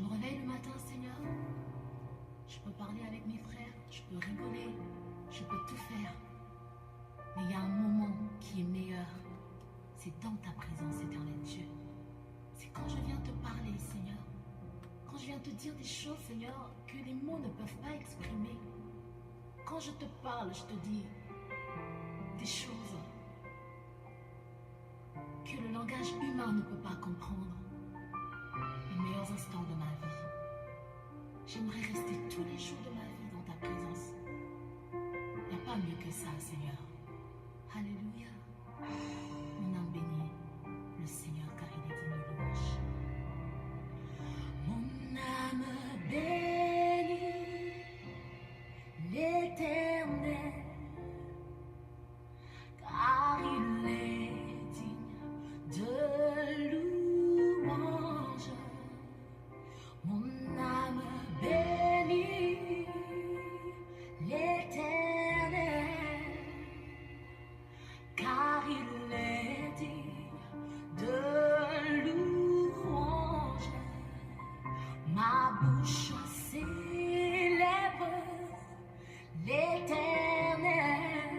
me réveille le matin, Seigneur. Je peux parler avec mes frères, je peux rigoler, je peux tout faire. Mais il y a un moment qui est meilleur. C'est dans ta présence, éternel Dieu. C'est quand je viens te parler, Seigneur. Quand je viens te dire des choses, Seigneur, que les mots ne peuvent pas exprimer. Quand je te parle, je te dis des choses que le langage humain ne peut pas comprendre. Les meilleurs instants de ma vie. J'aimerais rester tous les jours de ma vie dans ta présence. Il n'y a pas mieux que ça, Seigneur. Alléluia. Mon âme bénit le Seigneur car il est digne de louange. Mon âme bénit l'Éternel car il est digne de louange. Mon âme bénit l'Éternel car il est digne de louange. Ma bouche célèbre l'Éternel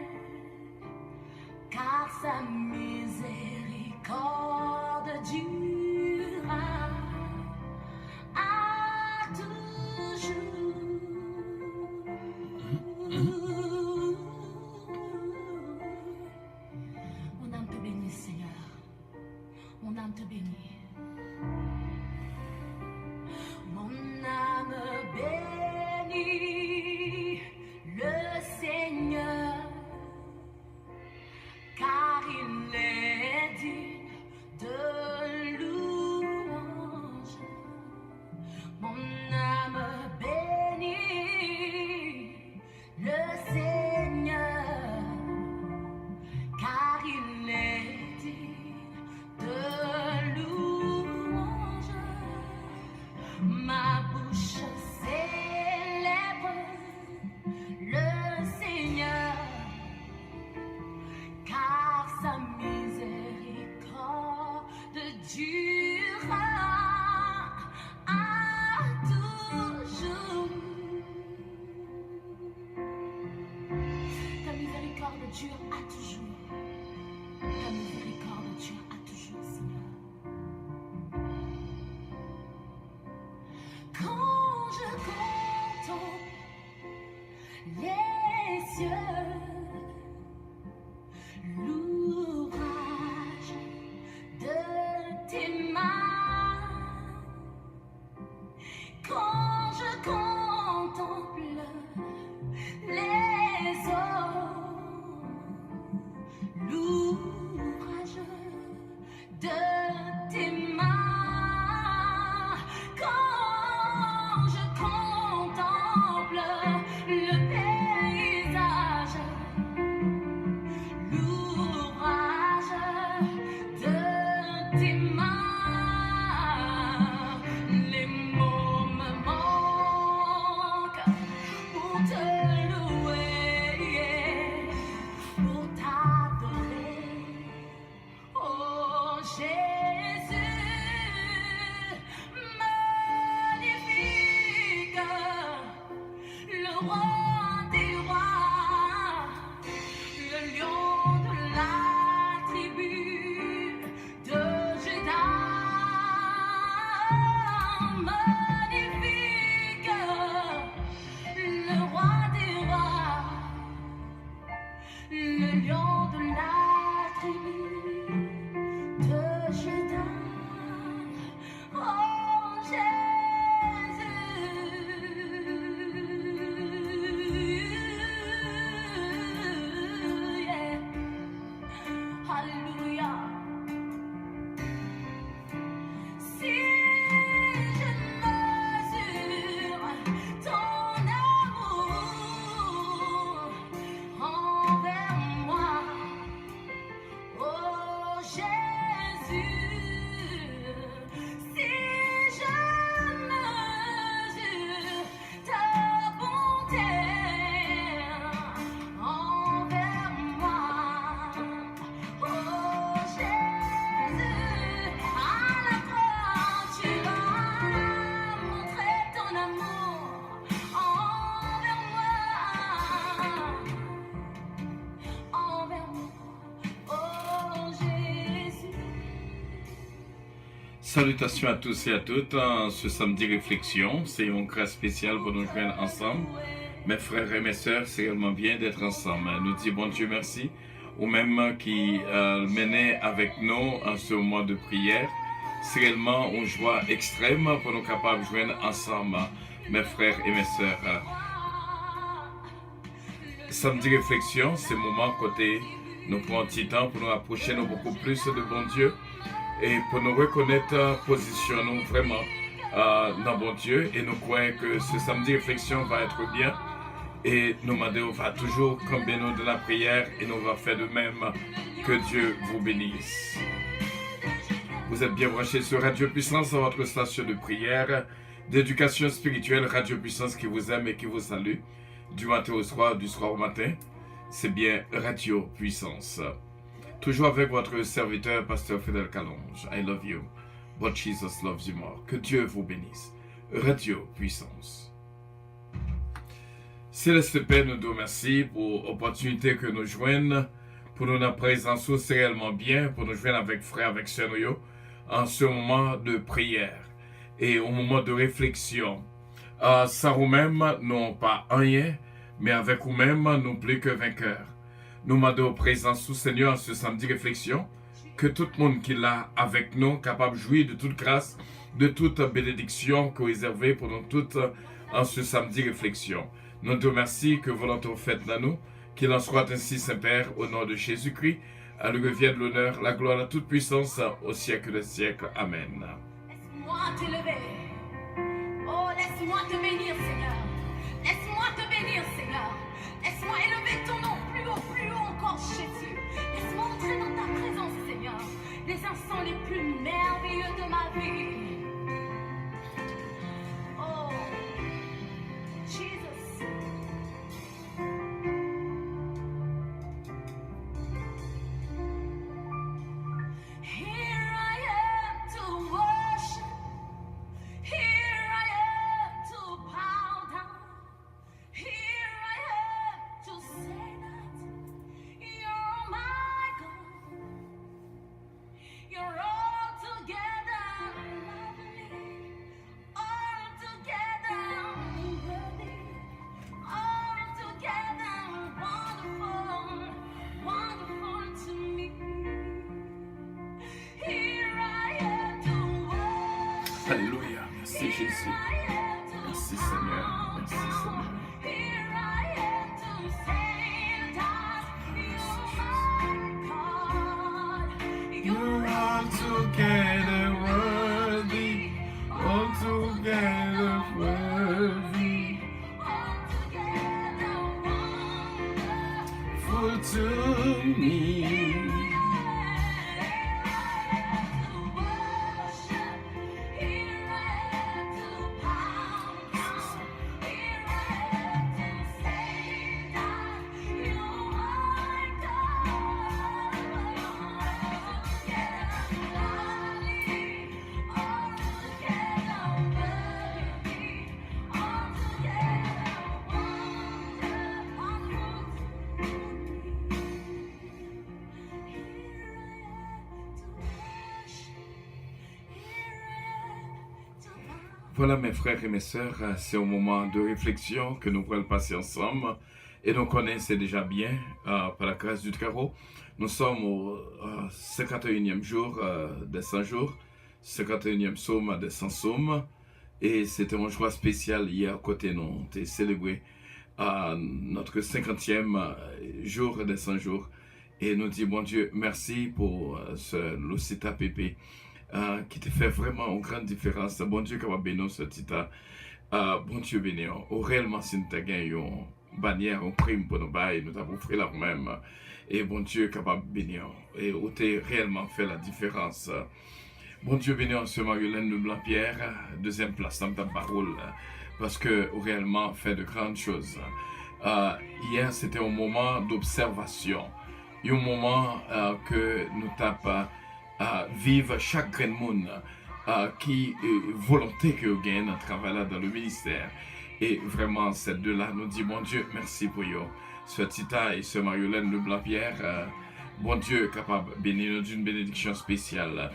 car sa miséricorde durera à toujours. Mon âme te bénit, Seigneur. Mon âme te bénit. Mon âme bénit le Seigneur, car il est digne de louange. Mon âme bénit le Seigneur, car il est digne de louange. Ma bouche célèbre le Seigneur, car sa miséricorde durera à toujours. Ta miséricorde dure à toujours. Ta miséricorde dure à toujours, Seigneur. Quand je contemple les cieux, l'ouvrage de tes mains, quand je contemple les eaux, l'ouvrage de tes mains, quand je contemple le paysage, l'ouvrage de tes mains, les mots me manquent pour te louer, pour t'adorer, oh Jésus, magnifique, le roi des rois, le lion de la tribu de Juda, magnifique, le roi des rois, le lion de la tribu de Juda, oh Jésus, yeah. Alléluia. Si je mesure ton amour envers moi, oh Salutations à tous et à toutes. Ce samedi réflexion, c'est une grâce spéciale pour nous joindre ensemble. Mes frères et mes sœurs, c'est réellement bien d'être ensemble. Nous disons bon Dieu merci, ou même qui menait avec nous en ce moment de prière. C'est réellement une joie extrême pour nous capables de joindre ensemble, mes frères et mes sœurs. Samedi réflexion, c'est le moment côté nous prenons un petit temps pour nous approcher nous beaucoup plus de bon Dieu et pour nous reconnaître position nous vraiment dans bon Dieu, et nous croyons que ce samedi réflexion va être bien, et nous demandons va toujours combiner nous de la prière, et nous va faire de même. Que Dieu vous bénisse. Vous êtes bien branchés sur Radio Puissance, votre station de prière, d'éducation spirituelle. Radio Puissance qui vous aime et qui vous salue du matin au soir, du soir au matin. C'est bien Radio Puissance. Toujours avec votre serviteur, Pasteur Fidel Calonge. I love you, but Jesus loves you more. Que Dieu vous bénisse. Radio Puissance. Céleste Père, nous te remercions pour l'opportunité que nous joignons, pour nous présence réellement bien, pour nous joindre avec frères, avec sœurs, en ce moment de prière et au moment de réflexion. Sans nous-mêmes, non pas rien, mais avec nous-mêmes, nous plus que vainqueurs. Nous demandons présence au Seigneur en ce samedi réflexion, que tout le monde qui l'a avec nous, capable de jouir de toute grâce, de toute bénédiction que vous réservez pour nous toutes en ce samedi réflexion. Nous te remercions que volonté faite dans nous, qu'il en soit ainsi, Saint-Père, au nom de Jésus-Christ, à lui revienne l'honneur, la gloire, la toute puissance au siècle des siècles. Amen. Laisse-moi t'élever. Oh, laisse-moi te bénir, Seigneur. Laisse-moi te bénir, Seigneur. Laisse-moi élever ton nom plus haut encore, Jésus. Laisse-moi entrer dans ta présence, Seigneur. Les instants les plus merveilleux de ma vie. Oh, Jesus. Here I am to worship. Here I am to bow down. Here I am to say that you're my God. You're altogether lovely, altogether worthy, altogether wonderful, wonderful to me. Here I am to worship. Alléluia. Merci Jésus. Merci Seigneur. Merci Seigneur. Here I am to say that you're my God. You're altogether worthy, altogether worthy, altogether wonderful. full to me. Voilà mes frères et mes sœurs, c'est un moment de réflexion que nous pourrons passer ensemble. Et nous connaissons déjà bien, par la grâce du Très-Haut. Nous sommes au 51e jour des 100 jours, 51e psaume des 100 psaumes. Et c'était une joie spéciale hier côté nous. On a célébré notre 50e jour des 100 jours. Et nous disons, bon Dieu, merci pour ce Lucita Pépé. Qui te fait vraiment une grande différence. Bon Dieu, capable bénir ce titre. Bon Dieu, bénir. Réellement, si nous avons gagné une bannière, une prime pour nous bailler, nous avons offert la même. Et bon Dieu, capable bénir. Et où tu réellement fait la différence. Bon Dieu, bénir ce Marie-Hélène de Blanc-Pierre, deuxième place dans ta parole, parce que réellement fait de grandes choses. Hier, c'était un moment d'observation. Un moment que nous tapons. Vive chaque grand monde qui volonté que vous gagnez dans le travail là, dans le ministère. Et vraiment, ces deux-là nous dit, bon Dieu, merci pour vous. Ce Tita et ce Marie-Hélène de Blanc-Pierre, bon Dieu, capable de bénir d'une bénédiction spéciale.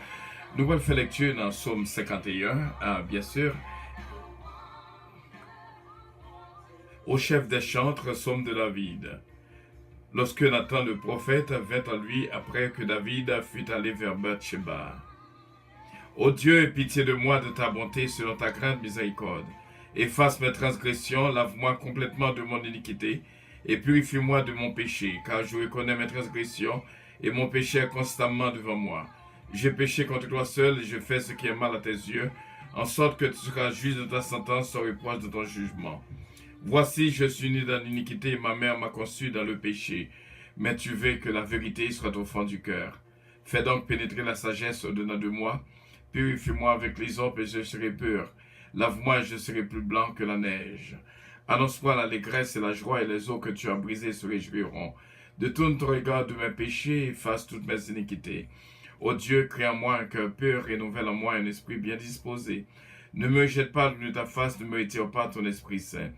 Nous allons faire lecture dans Psaume 51, bien sûr. Au chef des chantres, Psaume de David. Lorsque Nathan le prophète vint à lui après que David fut allé vers Bathsheba. Ô Dieu, aie pitié de moi de ta bonté selon ta grande miséricorde. Efface mes transgressions, lave-moi complètement de mon iniquité et purifie-moi de mon péché, car je reconnais mes transgressions et mon péché est constamment devant moi. J'ai péché contre toi seul et je fais ce qui est mal à tes yeux, en sorte que tu seras juste de ta sentence sans reproche de ton jugement. Voici, je suis né dans l'iniquité et ma mère m'a conçu dans le péché. Mais tu veux que la vérité soit au fond du cœur. Fais donc pénétrer la sagesse au-dedans de moi. Purifie-moi avec les eaux et je serai pur. Lave-moi et je serai plus blanc que la neige. Annonce-moi l'allégresse et la joie et les eaux que tu as brisées se réjouiront. Détourne ton regard de mes péchés et efface toutes mes iniquités. Ô Dieu, crée en moi un cœur pur, renouvelle en moi un esprit bien disposé. Ne me jette pas de ta face, ne me retire pas ton esprit saint.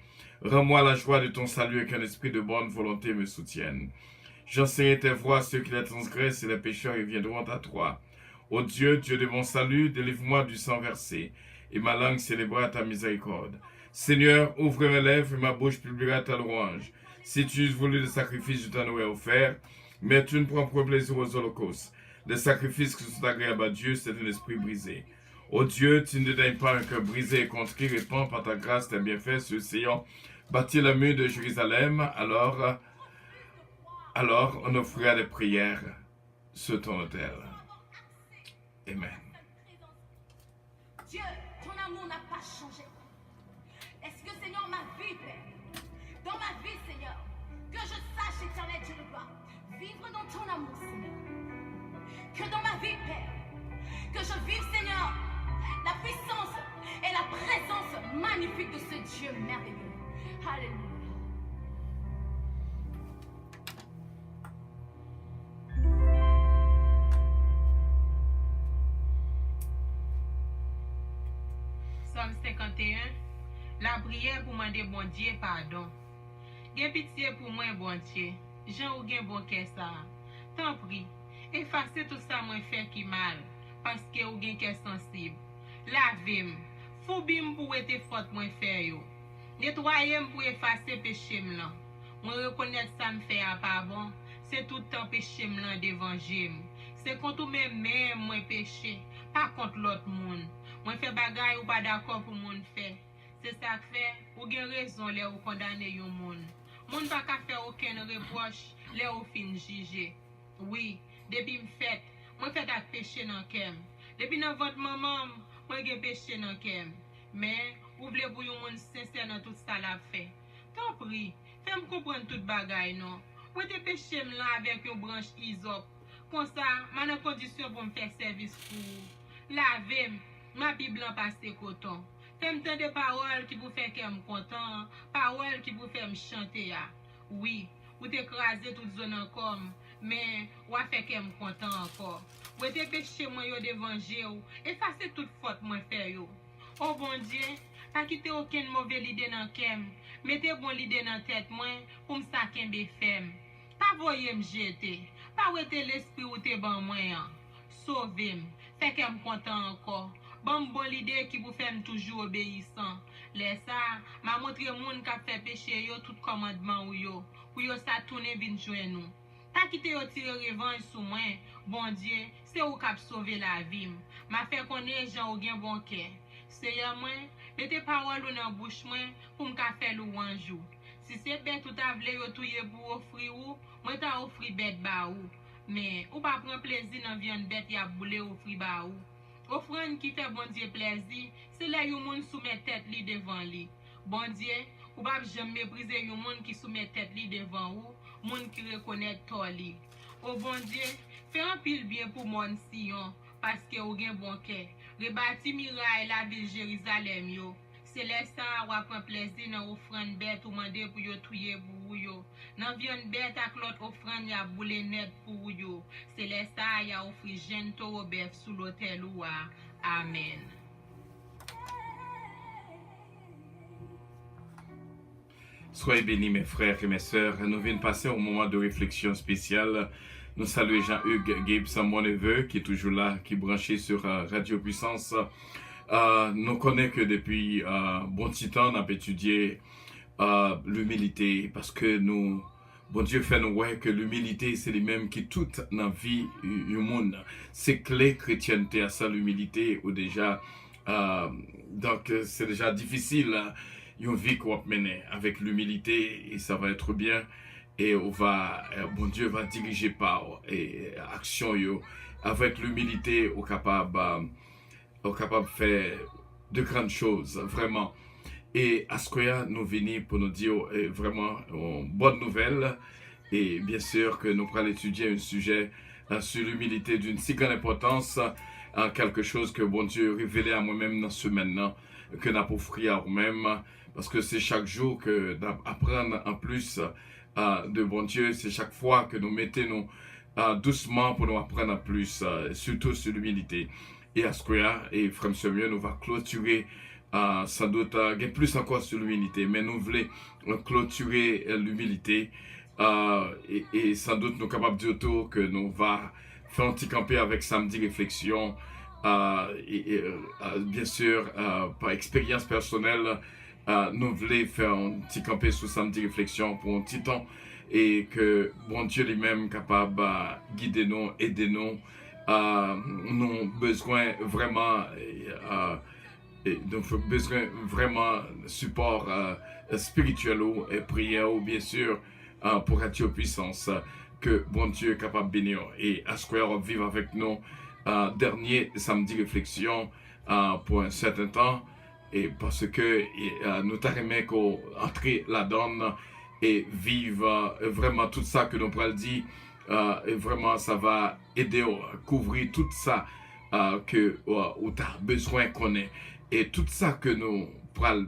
Rends-moi la joie de ton salut et qu'un esprit de bonne volonté me soutienne. J'enseigne tes voies à ceux qui les transgressent et les pécheurs reviendront à toi. Ô Dieu, Dieu de mon salut, délivre-moi du sang versé, et ma langue célébrera ta miséricorde. Seigneur, ouvre mes lèvres et ma bouche publiera ta louange. Si tu eusses voulu le sacrifice, je t'en aurais offert, mais tu ne prends point plaisir aux holocaustes. Les sacrifices qui sont agréables à Dieu, c'est un esprit brisé. Ô Dieu, tu ne dédaignes pas un cœur brisé et contrit, répands par ta grâce tes bienfaits sur Sion. Bâtis le mur de Jérusalem, alors on offrira des prières sur ton autel. Amen. Dieu, ton amour n'a pas changé. Est-ce que, Seigneur, ma vie, Père, dans ma vie, Seigneur, que je sache, éternel Dieu de gloire, vivre dans ton amour, Seigneur. Que dans ma vie, Père, que je vive, Seigneur, la puissance et la présence magnifique de ce Dieu merveilleux. Alléluia. Psalm 51, la prière pour demander bon Dieu pardon. Gen pitié pour moi, bon Dieu. Jean ou gen bon cœur ça. T'en prie, effacez tout ça moi fait qui mal, parce que ou gen cœur sensible. Lavez-moi, foubim pour être faute moi faire yo. Nettoyez-moi pour effacer péché m'lan. Moi reconnaître ça me fait pas bon, c'est tout le temps péché m'lan devant Dieu. C'est contre même moi péché, pas contre l'autre monde. Moi fait bagay ou pas d'accord pour moun fait. C'est ça que fait ou gen raison les ou condamner yon moun. Moun pas ka faire aucun reproche les ou fin juger. Oui, depuis me fait, moi fait ak péché dans kem. Depuis dans votre maman, moi gen péché dans kem. Mais ou vle pour yon moun sincère dans tout ça la fait. T'en prie, fais-moi comprendre tout bagay non. Moi te péché là avec yon branche isop. Comme ça, man en condition pour me faire service pour laver ma Bible en passe coton. Fais-moi tant de paroles qui vous fait qu'elle me content, paroles qui vous fait me chanter. Oui, vous t'écrasez toute zone encore, mais vous fait qu'elle me content encore. Vous te péché moi yo devant Dieu, effacez toute faute moi faire yo. Oh bon Dieu, pas quitter aucune mauvaise idée dans kem. Mettez bon idée dans tête moi pour me saquer be femme. Pas voyer me jeter, pas ouéter l'esprit ou te ban moi. Sauvez-moi, fait qu'elle me content encore. Bon l'idée qui vous fait toujours obéissant. Laisse ça, m'a montré moun qui fait péché yo tout commandement ou yo. Pour yo ça tourner vinn joindre nous. Pas quitter yo tirer revanche sur moi. Bon Dieu, c'est ou qui sauver la vie. M'a fait connaître gens ou gen bon cœur. Seigneur moi, mettez parole dans bouche moi pour me faire louange. Si c'est bête tout a vle yo touyer pour offrir ou, moi t'a offrir bête ba ou. Mais ou pas prendre plaisir dans viande bête y a boule offrir ba ou. Offrande qui fait bon Dieu plaisir, c'est là yon moun soumet tête li devant li. Bon Dieu, ou pas jamais mépriser yon moun qui soumet tête li devant ou, moun qui reconnaît tort li. Oh bon Dieu, fais un pile bien pour mon Sion, parce que ou gen bon cœur. Rebâti miraille la ville Jérusalem yo. C'est là ça ou prend plaisir dans offrande bête ou mandé pour yo touyer pour yo. Nan viande bête ak l'autre offrande y a boule net pour yo. C'est là ça y a offri jeune taureau bœuf sous l'autel ou amen. Soyez bénis mes frères et mes sœurs. Nous venons passer au moment de réflexion spéciale Nous saluons Jean-Hugues Gibson, mon neveu, qui est toujours là, qui est branché sur Radio Puissance. Nous connaissons que depuis bon petit temps, on a étudié l'humilité, parce que nous, bon Dieu fait nous voir que l'humilité, c'est les mêmes qui toute dans la vie humaine. C'est clé chrétienté à ça, l'humilité, ou déjà, donc c'est déjà difficile, une vie qu'on va mener avec l'humilité, et ça va être bien. Et on va, bon Dieu va diriger par et action yo. Avec l'humilité, on est capable de faire de grandes choses, vraiment. Et à ce que nous venons pour nous dire vraiment une bonne nouvelle. Et bien sûr que nous allons étudier un sujet sur l'humilité d'une si grande importance, quelque chose que bon Dieu a révélé à moi-même dans ce maintenant, que nous avons offert à nous-mêmes, parce que c'est chaque jour que d'apprendre en plus de bon Dieu, c'est chaque fois que nous mettons doucement pour nous apprendre en plus, surtout sur l'humilité. Et à ce que et frère Samuel, nous va clôturer sans doute plus encore sur l'humilité, mais nous voulons clôturer l'humilité et sans doute nous sommes capables de dire tout que nous va faire un petit camper avec samedi réflexion bien sûr par expérience personnelle. Nous voulons faire un petit campé sous samedi réflexion pour un petit temps et que bon Dieu lui-même capable de guider nous, aider nous. Nous avons besoin vraiment de support spirituel et prière bien sûr pour Radio Puissance que bon Dieu est capable de bénir et à ce qu'on va vivre avec nous dernier samedi réflexion pour un certain temps. Et parce que nous t'aimons qu'on entre là-dedans et vivre vraiment tout ça que nous pourrons dire, et vraiment ça va aider à couvrir tout ça que où tu as besoin qu'on ait. Et tout ça que nous pourrons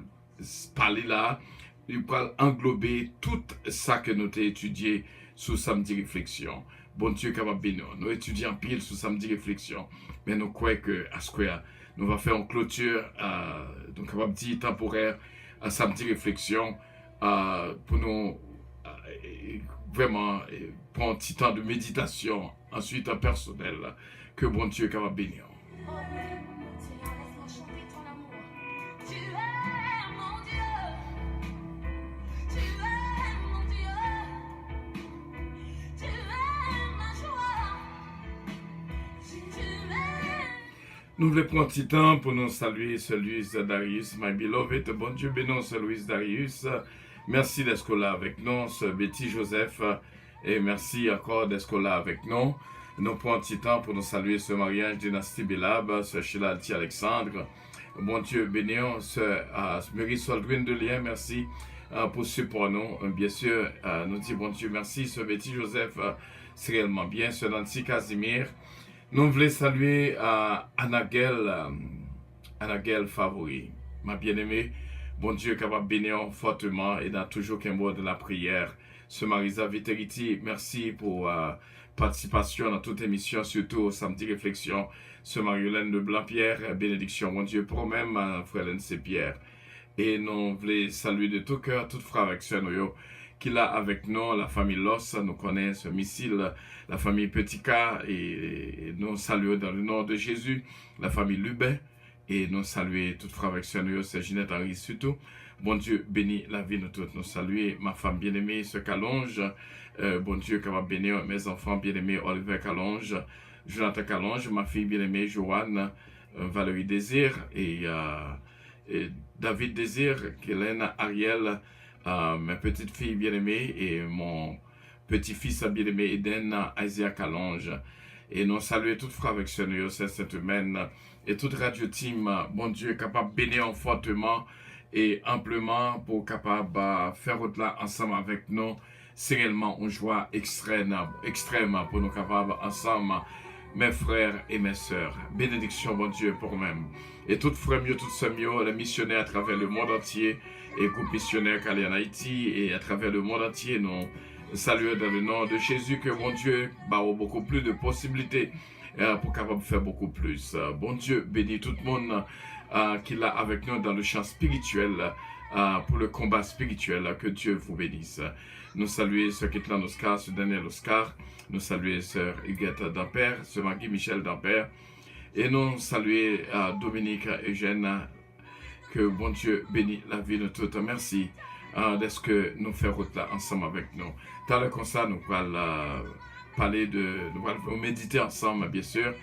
parler là, nous pourrons englober tout ça que nous avons étudié sous samedi réflexion. Bon Dieu capable de bénir. Nous étudions pile sous samedi réflexion, mais nous croyons que à ce que nous allons faire une clôture, donc capable de dire temporaire, à samedi réflexion, pour nous vraiment prendre un petit temps de méditation, ensuite en personnel, que bon Dieu est capable de bénir. Oh oui, laisse-moi chanter ton amour. Tu es mon Dieu. Tu es mon Dieu. Tu es ma joie. Tu es... Nous voulons prendre un petit temps pour nous saluer celui Darius, my beloved. Bon Dieu bénisse celui Darius. Merci d'être là avec nous, ce Betty Joseph. Et merci encore d'être là avec nous. Nous prenons un petit temps pour nous saluer ce mariage Dynastie Belab, ce Sheila Alti Alexandre. Bon Dieu bénisse ce Mary Soldwin de Lien. Merci pour ce support nous. Bien sûr, nous disons bon Dieu merci. Ce Betty Joseph, c'est réellement bien. Ce Nancy Casimir. Nous voulons saluer Anagel Favori, ma bien-aimée. Bon Dieu capable de bénir fortement et dans toujours qu'un mot de la prière. Ce Marisa Viteriti, merci pour participation dans toute émission, surtout au samedi réflexion. Ce Marie-Hélène Leblanc-Pierre, bénédiction, mon Dieu, pour même, frère N.C. Pierre. Et nous voulons saluer de tout cœur, toute frère avec sœur qui est là avec nous, la famille Loss, nous connaissons ce missile, la famille Petika, et nous saluons dans le nom de Jésus, la famille Lubin, et nous saluons toute frère avec sœur c'est Ginette Henry surtout. Bon Dieu bénit la vie de toutes. Nous saluons ma femme bien-aimée, ce Calonge. Bon Dieu capable de bénir mes enfants bien-aimés, Oliver Calonge, Jonathan Calonge, ma fille bien-aimée, Joanne, Valérie Désir, et David Désir, Hélène Ariel, ma petite fille bien-aimée, et mon petit-fils bien-aimé, Eden Isaiah Calonge. Et nous saluons toutes frères avec ce Seigneur cette semaine, et toute radio team, bon Dieu, capable de bénir fortement et amplement pour capable faire au-delà ensemble avec nous. C'est réellement une joie extrême pour nous capables ensemble, mes frères et mes sœurs. Bénédiction, bon Dieu, pour nous-mêmes. Et toutes frères mieux, toutes sœurs mieux, les missionnaires à travers le monde entier, et groupe missionnaire qui est en Haïti, et à travers le monde entier, nous saluons dans le nom de Jésus, que mon Dieu a beaucoup plus de possibilités pour capable faire beaucoup plus. Bon Dieu, bénis tout le monde qui est là avec nous dans le champ spirituel, pour le combat spirituel. Que Dieu vous bénisse. Nous saluons Sœur Kitlan Oscar, Sœur Daniel Oscar. Nous saluons Sœur Huguette Dampère, Sœur Maggie Michel Dampère. Et nous saluons Dominique Eugène. Que bon Dieu bénisse la vie de toutes. Merci d'être que nous faisons route là ensemble avec nous. Dans le constat, nous allons parler nous allons méditer ensemble, bien sûr.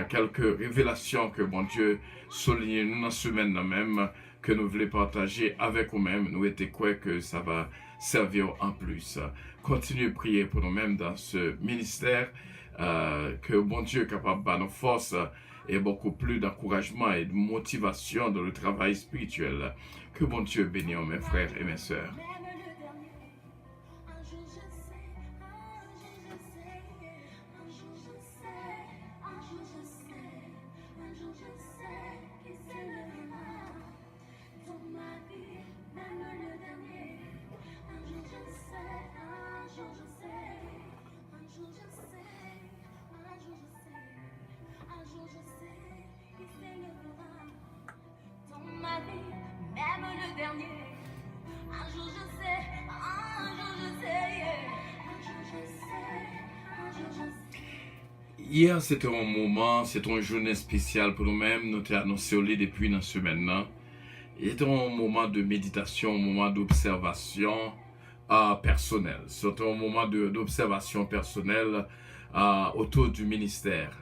Quelques révélations que bon Dieu souligne nous dans ce semaine même, que nous voulons partager avec nous-mêmes. Nous étions quoi que ça va servir en plus. Continuez à prier pour nous-mêmes dans ce ministère, que bon Dieu est capable de nos forces et beaucoup plus d'encouragement et de motivation dans le travail spirituel. Que bon Dieu bénisse mes frères et mes sœurs. Hier, c'était un moment, c'était une journée spéciale pour nous-mêmes. Nous t'avons annoncé au lit depuis dans ce maintenant. C'était un moment de méditation, un moment d'observation personnelle. C'était un moment d'observation personnelle autour du ministère.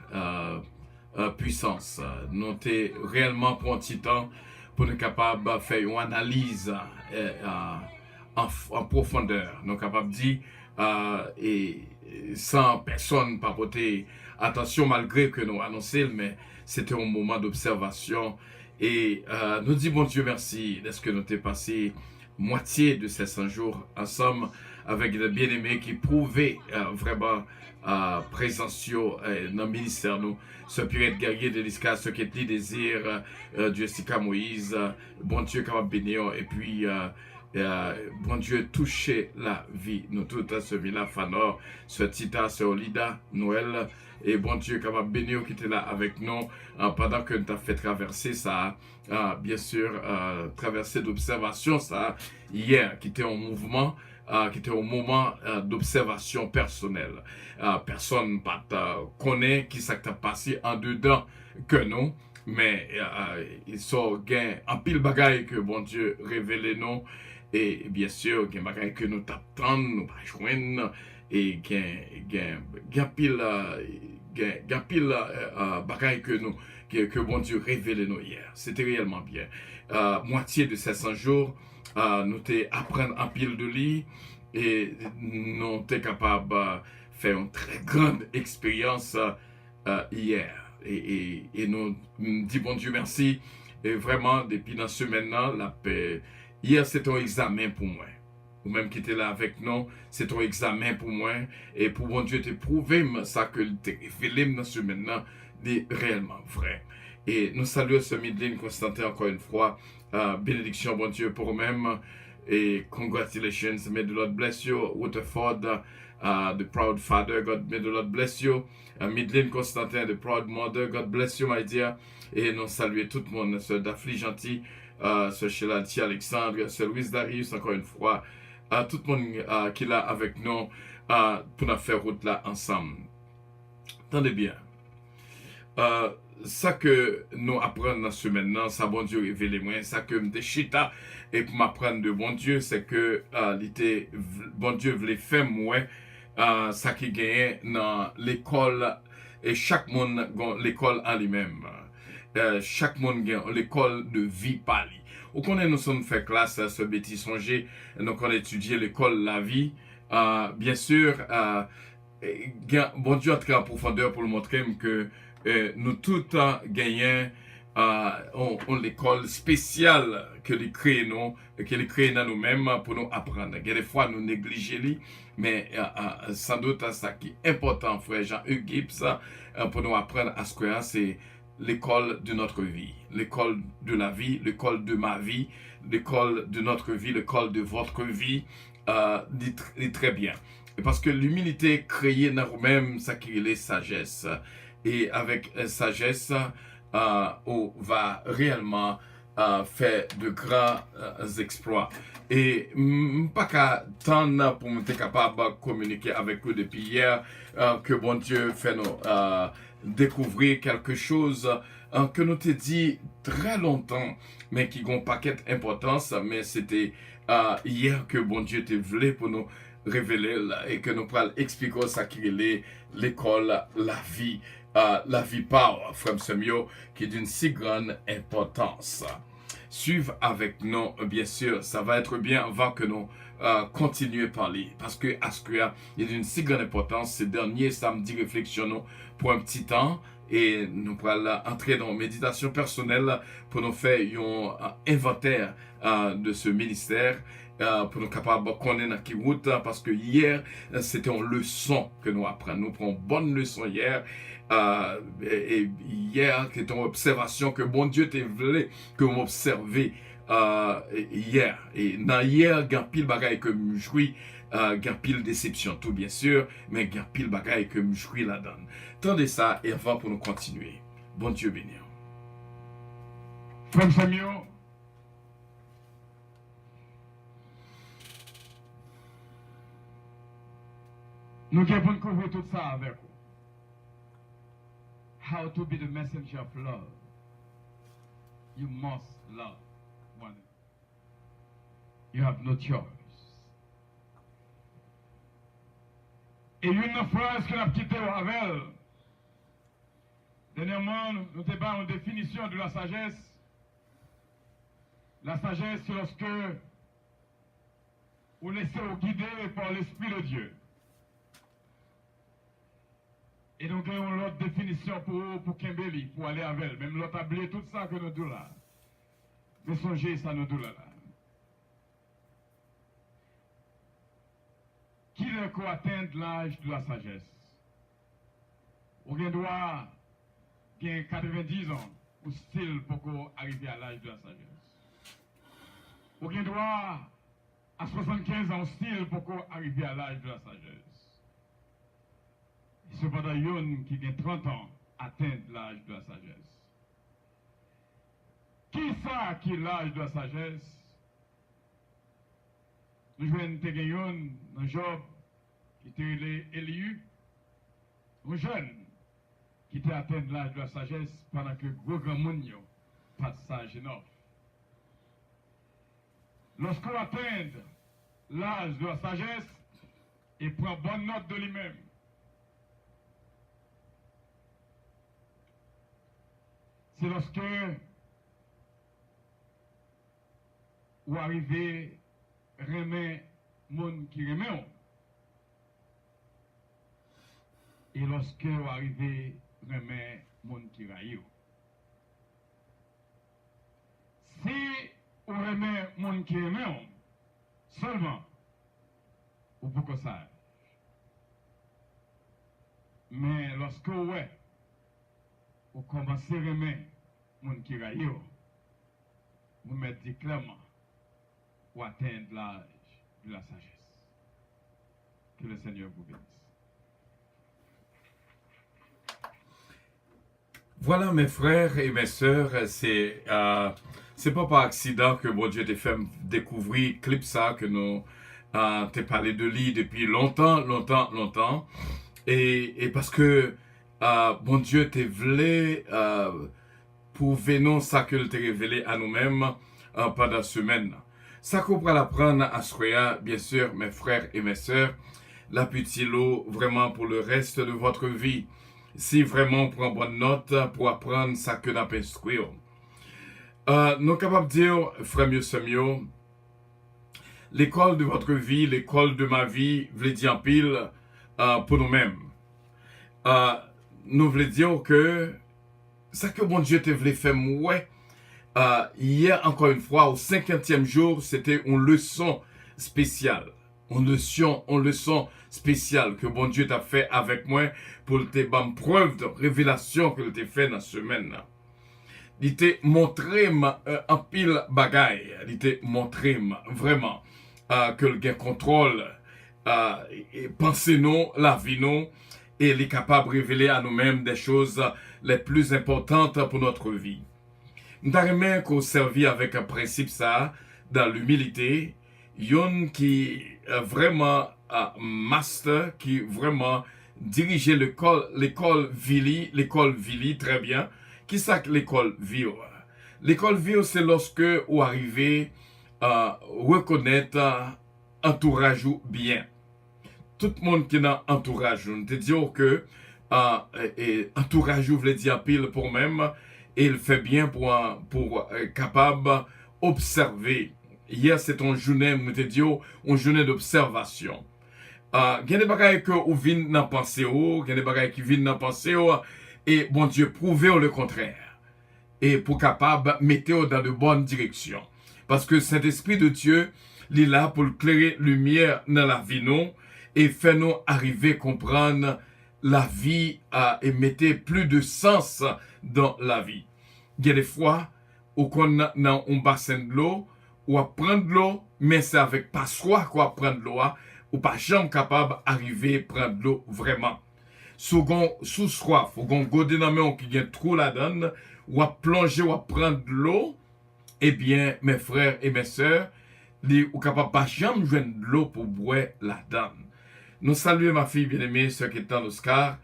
Puissance. Nous t'avons réellement pris un petit temps pour nous capables de faire une analyse en profondeur. Nous sommes capables de dire, et sans personne papoter, attention malgré que nous annonçons, mais c'était un moment d'observation. Et nous disons, bon Dieu, merci de ce que nous t'ai passé moitié de ces 100 jours ensemble avec des bien-aimés qui prouvaient vraiment présence dans le ministère. Nous, ce Pierre Guerrier de l'ISCA, ce qui est le désir du Jessica Moïse, bon Dieu, capable de bénir, et puis bon Dieu, toucher la vie. Nous tous, ce Mila Fanor, ce Tita, ce Olida, Noël, et bon Dieu, capable de bénir qui était là avec nous pendant que nous avons fait traverser ça, bien sûr, traverser d'observation, ça, hier, qui était en mouvement, qui était au moment d'observation personnelle. Personne ne connaît qui s'est passé en dedans que nous, mais il sont en pile bagaille que bon Dieu révèle nous, et bien sûr, il y a des bagailles que nous t'attendons, nous pas joindre, et il y a pile bagailles que bon Dieu révèle nous hier. C'était réellement bien. Moitié de ces 100 jours, nous t'es apprendre en pile de lit et nous t'es capable de faire une très grande expérience hier. Et nous disons bon Dieu merci. Et vraiment, depuis dans ce maintenant, la paix. Hier, c'est un examen pour moi. Ou même qui était là avec nous, c'est un examen pour moi. Et pour bon Dieu te prouver ça que tu révélé dans ce maintenant, est réellement vrai. Et nous saluons ce Midline Constantin encore une fois. Bénédiction, bon Dieu, pour vous-même. Et congratulations. May the Lord bless you. Rutherford, the proud father. God, may the Lord bless you. Midline Constantin, the proud mother. God bless you, my dear. Et nous saluons tout le monde. Sœur Daphne Gentil, Sœur Sheila Alexandre, Sœur Louise Darius, encore une fois. Tout le monde qui est là avec nous pour nous faire route là ensemble. Attendez bien. Ça que nous apprenons dans ce maintenant, ça bon Dieu révèle moi, ça que me chita et pour m'apprendre de bon Dieu, c'est que bon Dieu voulait faire moi ça qui gagne dans l'école et chaque monde a l'école en lui-même. Chaque monde a l'école de vie par lui. Au connaît nous sommes fait classe ce bêtis songer, donc on a étudié l'école la vie. Bien sûr, bon Dieu a très en profondeur pour nous montrer que nous tous gagnons l'école spéciale que les créons dans nous-mêmes pour nous apprendre. Des fois nous négligeons, mais sans doute ça qui est important, frère Jean-Hugues Gibbs, pour nous apprendre à ce que c'est l'école de notre vie, l'école de la vie, l'école de ma vie, l'école de notre vie, l'école de votre vie, dit très bien. Et parce que l'humilité créée dans nous-mêmes, ça crée les sagesse. Et avec sagesse, on va réellement fait de grands exploits. Et pas qu'à temps pour me être capable de communiquer avec eux depuis hier, que bon Dieu fait nous découvrir quelque chose que nous t'ai dit très longtemps, mais qui a un paquet d'importance, mais c'était hier que bon Dieu te voulait pour nous révéler et que nous pourrons expliquer ça qui est l'école, la vie par Frère Samuel, qui est d'une si grande importance. Suivez avec nous, bien sûr, ça va être bien avant que nous continuions à parler. Parce que Askia est d'une si grande importance. Ces derniers samedis, réflexionnons pour un petit temps et nous pourrons entrer dans une méditation personnelle pour nous faire un inventaire de ce ministère. Pour nous capables de connaître qui route, parce que hier, c'était une leçon que nous apprenons. Nous prenons une bonne leçon hier. Et hier, c'était une observation que bon Dieu te voulait que vous observez hier. Et dans hier, il y a pile bagaille que je jouis, il y a pile déception, tout bien sûr, mais il y a pile bagaille que je jouis là-dedans. Tendez ça et avant pour nous continuer. Bon Dieu béni. Frère Samuel, nous devons couvrir tout ça avec vous. How to be the messenger of love. You must love one another. You have no choice. Et une phrase que nous quittée avec, dernièrement, nous avons une définition de la sagesse. La sagesse, c'est lorsque vous laissez vous guider par l'Esprit de Dieu. Et donc, nous avons l'autre définition pour Kimbeli, pour aller avec elle. Même l'autre oublié tout ça que nous avons là. Mais songez ça nous avons là. Qui est qu'on atteint l'âge de la sagesse? On doit gagner 90 ans ou style pour arriver à l'âge de la sagesse. On doit à 75 ans style pour arriver à l'âge de la sagesse. Cependant, yon qui a 30 ans atteint l'âge de la sagesse. Qui ça qui est l'âge de la sagesse? Nous jouons Tegayon dans Job, qui était Eliu, un jeune qui était atteint l'âge de la sagesse pendant que gros grand monde passe sa Génov. Lorsqu'on atteint l'âge de la sagesse, il prend bonne note de lui-même. C'est lorsque vous arrivez à remettre monde qui remet. Et lorsque vous arrivez à remettre monde qui raille. Si vous remet monde qui remet, seulement, vous pouvez ça. Mais lorsque vous commencez à remettre mon qui raille, vous mettez clairement pour atteindre l'âge de la sagesse. Que le Seigneur vous bénisse. Voilà mes frères et mes sœurs, c'est pas par accident que bon Dieu t'a fait découvrir clip ça que nous t'ai parlé de lui depuis longtemps. Et parce que bon Dieu te voulait pour nous ça que t'a révélé à nous-mêmes pendant la semaine. Ça qu'on pourra l'apprendre à Soya, bien sûr, mes frères et mes sœurs, la petite lot vraiment pour le reste de votre vie. Si vraiment on prend bonne note pour apprendre ça que nous avons instruit. Nous sommes capables de dire, frère Samuel, l'école de votre vie, l'école de ma vie, veut dire en pile pour nous-mêmes. Nous voulons dire que ça que bon Dieu te voulait faire mouais, hier encore une fois, au 50e jour, c'était une leçon spéciale. Une leçon spéciale que bon Dieu t'a fait avec moi pour te donner preuve de révélation que t'a fait dans la semaine. Il t'a montré en pile bagaille. Il t'a montré vraiment que le gain contrôle et penser nous, la vie nous, et il est capable de révéler à nous-mêmes des choses les plus importantes pour notre vie. M'ta qu'on servi avec un principe ça, dans l'humilité, yon qui vraiment master, qui vraiment dirigeait l'école Vili, très bien. Qui ça que l'école Vio? L'école Vio, c'est lorsque vous arrivez à reconnaître entourage ou bien. Tout le monde qui est dans entourage, on te dit que entourage, vous voulez dire pile pour même, et il fait bien pour capable observer. Hier, c'est une journée, on te dit, une journée d'observation. Il y a des bagailles que vous venez dans penser, il y a des bagailles qui viennent dans penser, et bon Dieu, prouvez le contraire. Et pour capable mettre dans de bonnes directions. Parce que cet esprit de Dieu, il est là pour éclairer lumière dans la vie, non? Et faire nous arriver à comprendre la vie et mettre plus de sens dans la vie. Il y a des fois où on a dans un bassin de l'eau, ou à prendre l'eau, mais c'est avec passoire qu'on va prendre l'eau, ou pas jamais capable d'arriver à prendre l'eau vraiment. Sous soif, ou qu'on gode dans main qui vient trop la donne, ou à plonger, ou à prendre l'eau, eh bien, mes frères et mes sœurs, ou capable pas jamais joindre l'eau pour boire la donne. Nous saluons ma fille bien-aimée, sœur qui est en Oscar,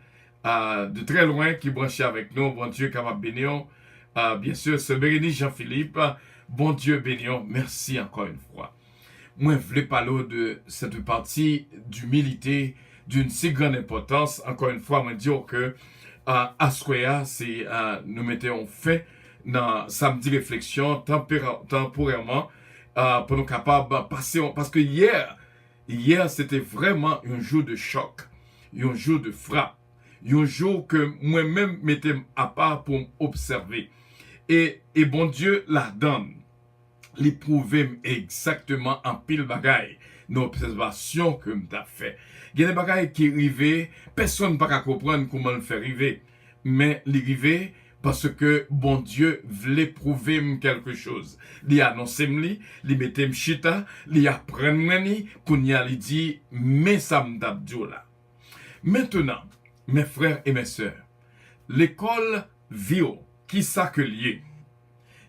de très loin, qui branchait avec nous. Bon Dieu, capable bénir. Bien sûr, ce Bérénice Jean-Philippe, bon Dieu bénir. Merci encore une fois. Moi, je voulais parler de cette partie d'humilité, d'une si grande importance. Encore une fois, moi, dire que Asquea, c'est nous mettons fait dans samedi réflexion temporairement pour nous capables de passer. Parce que Hier, c'était vraiment un jour de choc, un jour de frappe, un jour que moi-même m'étais à part pour observer. Et bon Dieu la donne, l'éprouver exactement en pile bagaille, nos observations que m'ta fait. Il y a des bagailles qui arrivent, personne ne peut comprendre comment le faire arriver, mais l'arriver parce que bon Dieu voulait prouver quelque chose. Il a annoncé m'li, il mettait m'chita, il apprend m'ni, qu'on y a dit, mais ça m'dabdou là. Maintenant, mes frères et mes sœurs, l'école Vio, qui ça que lié?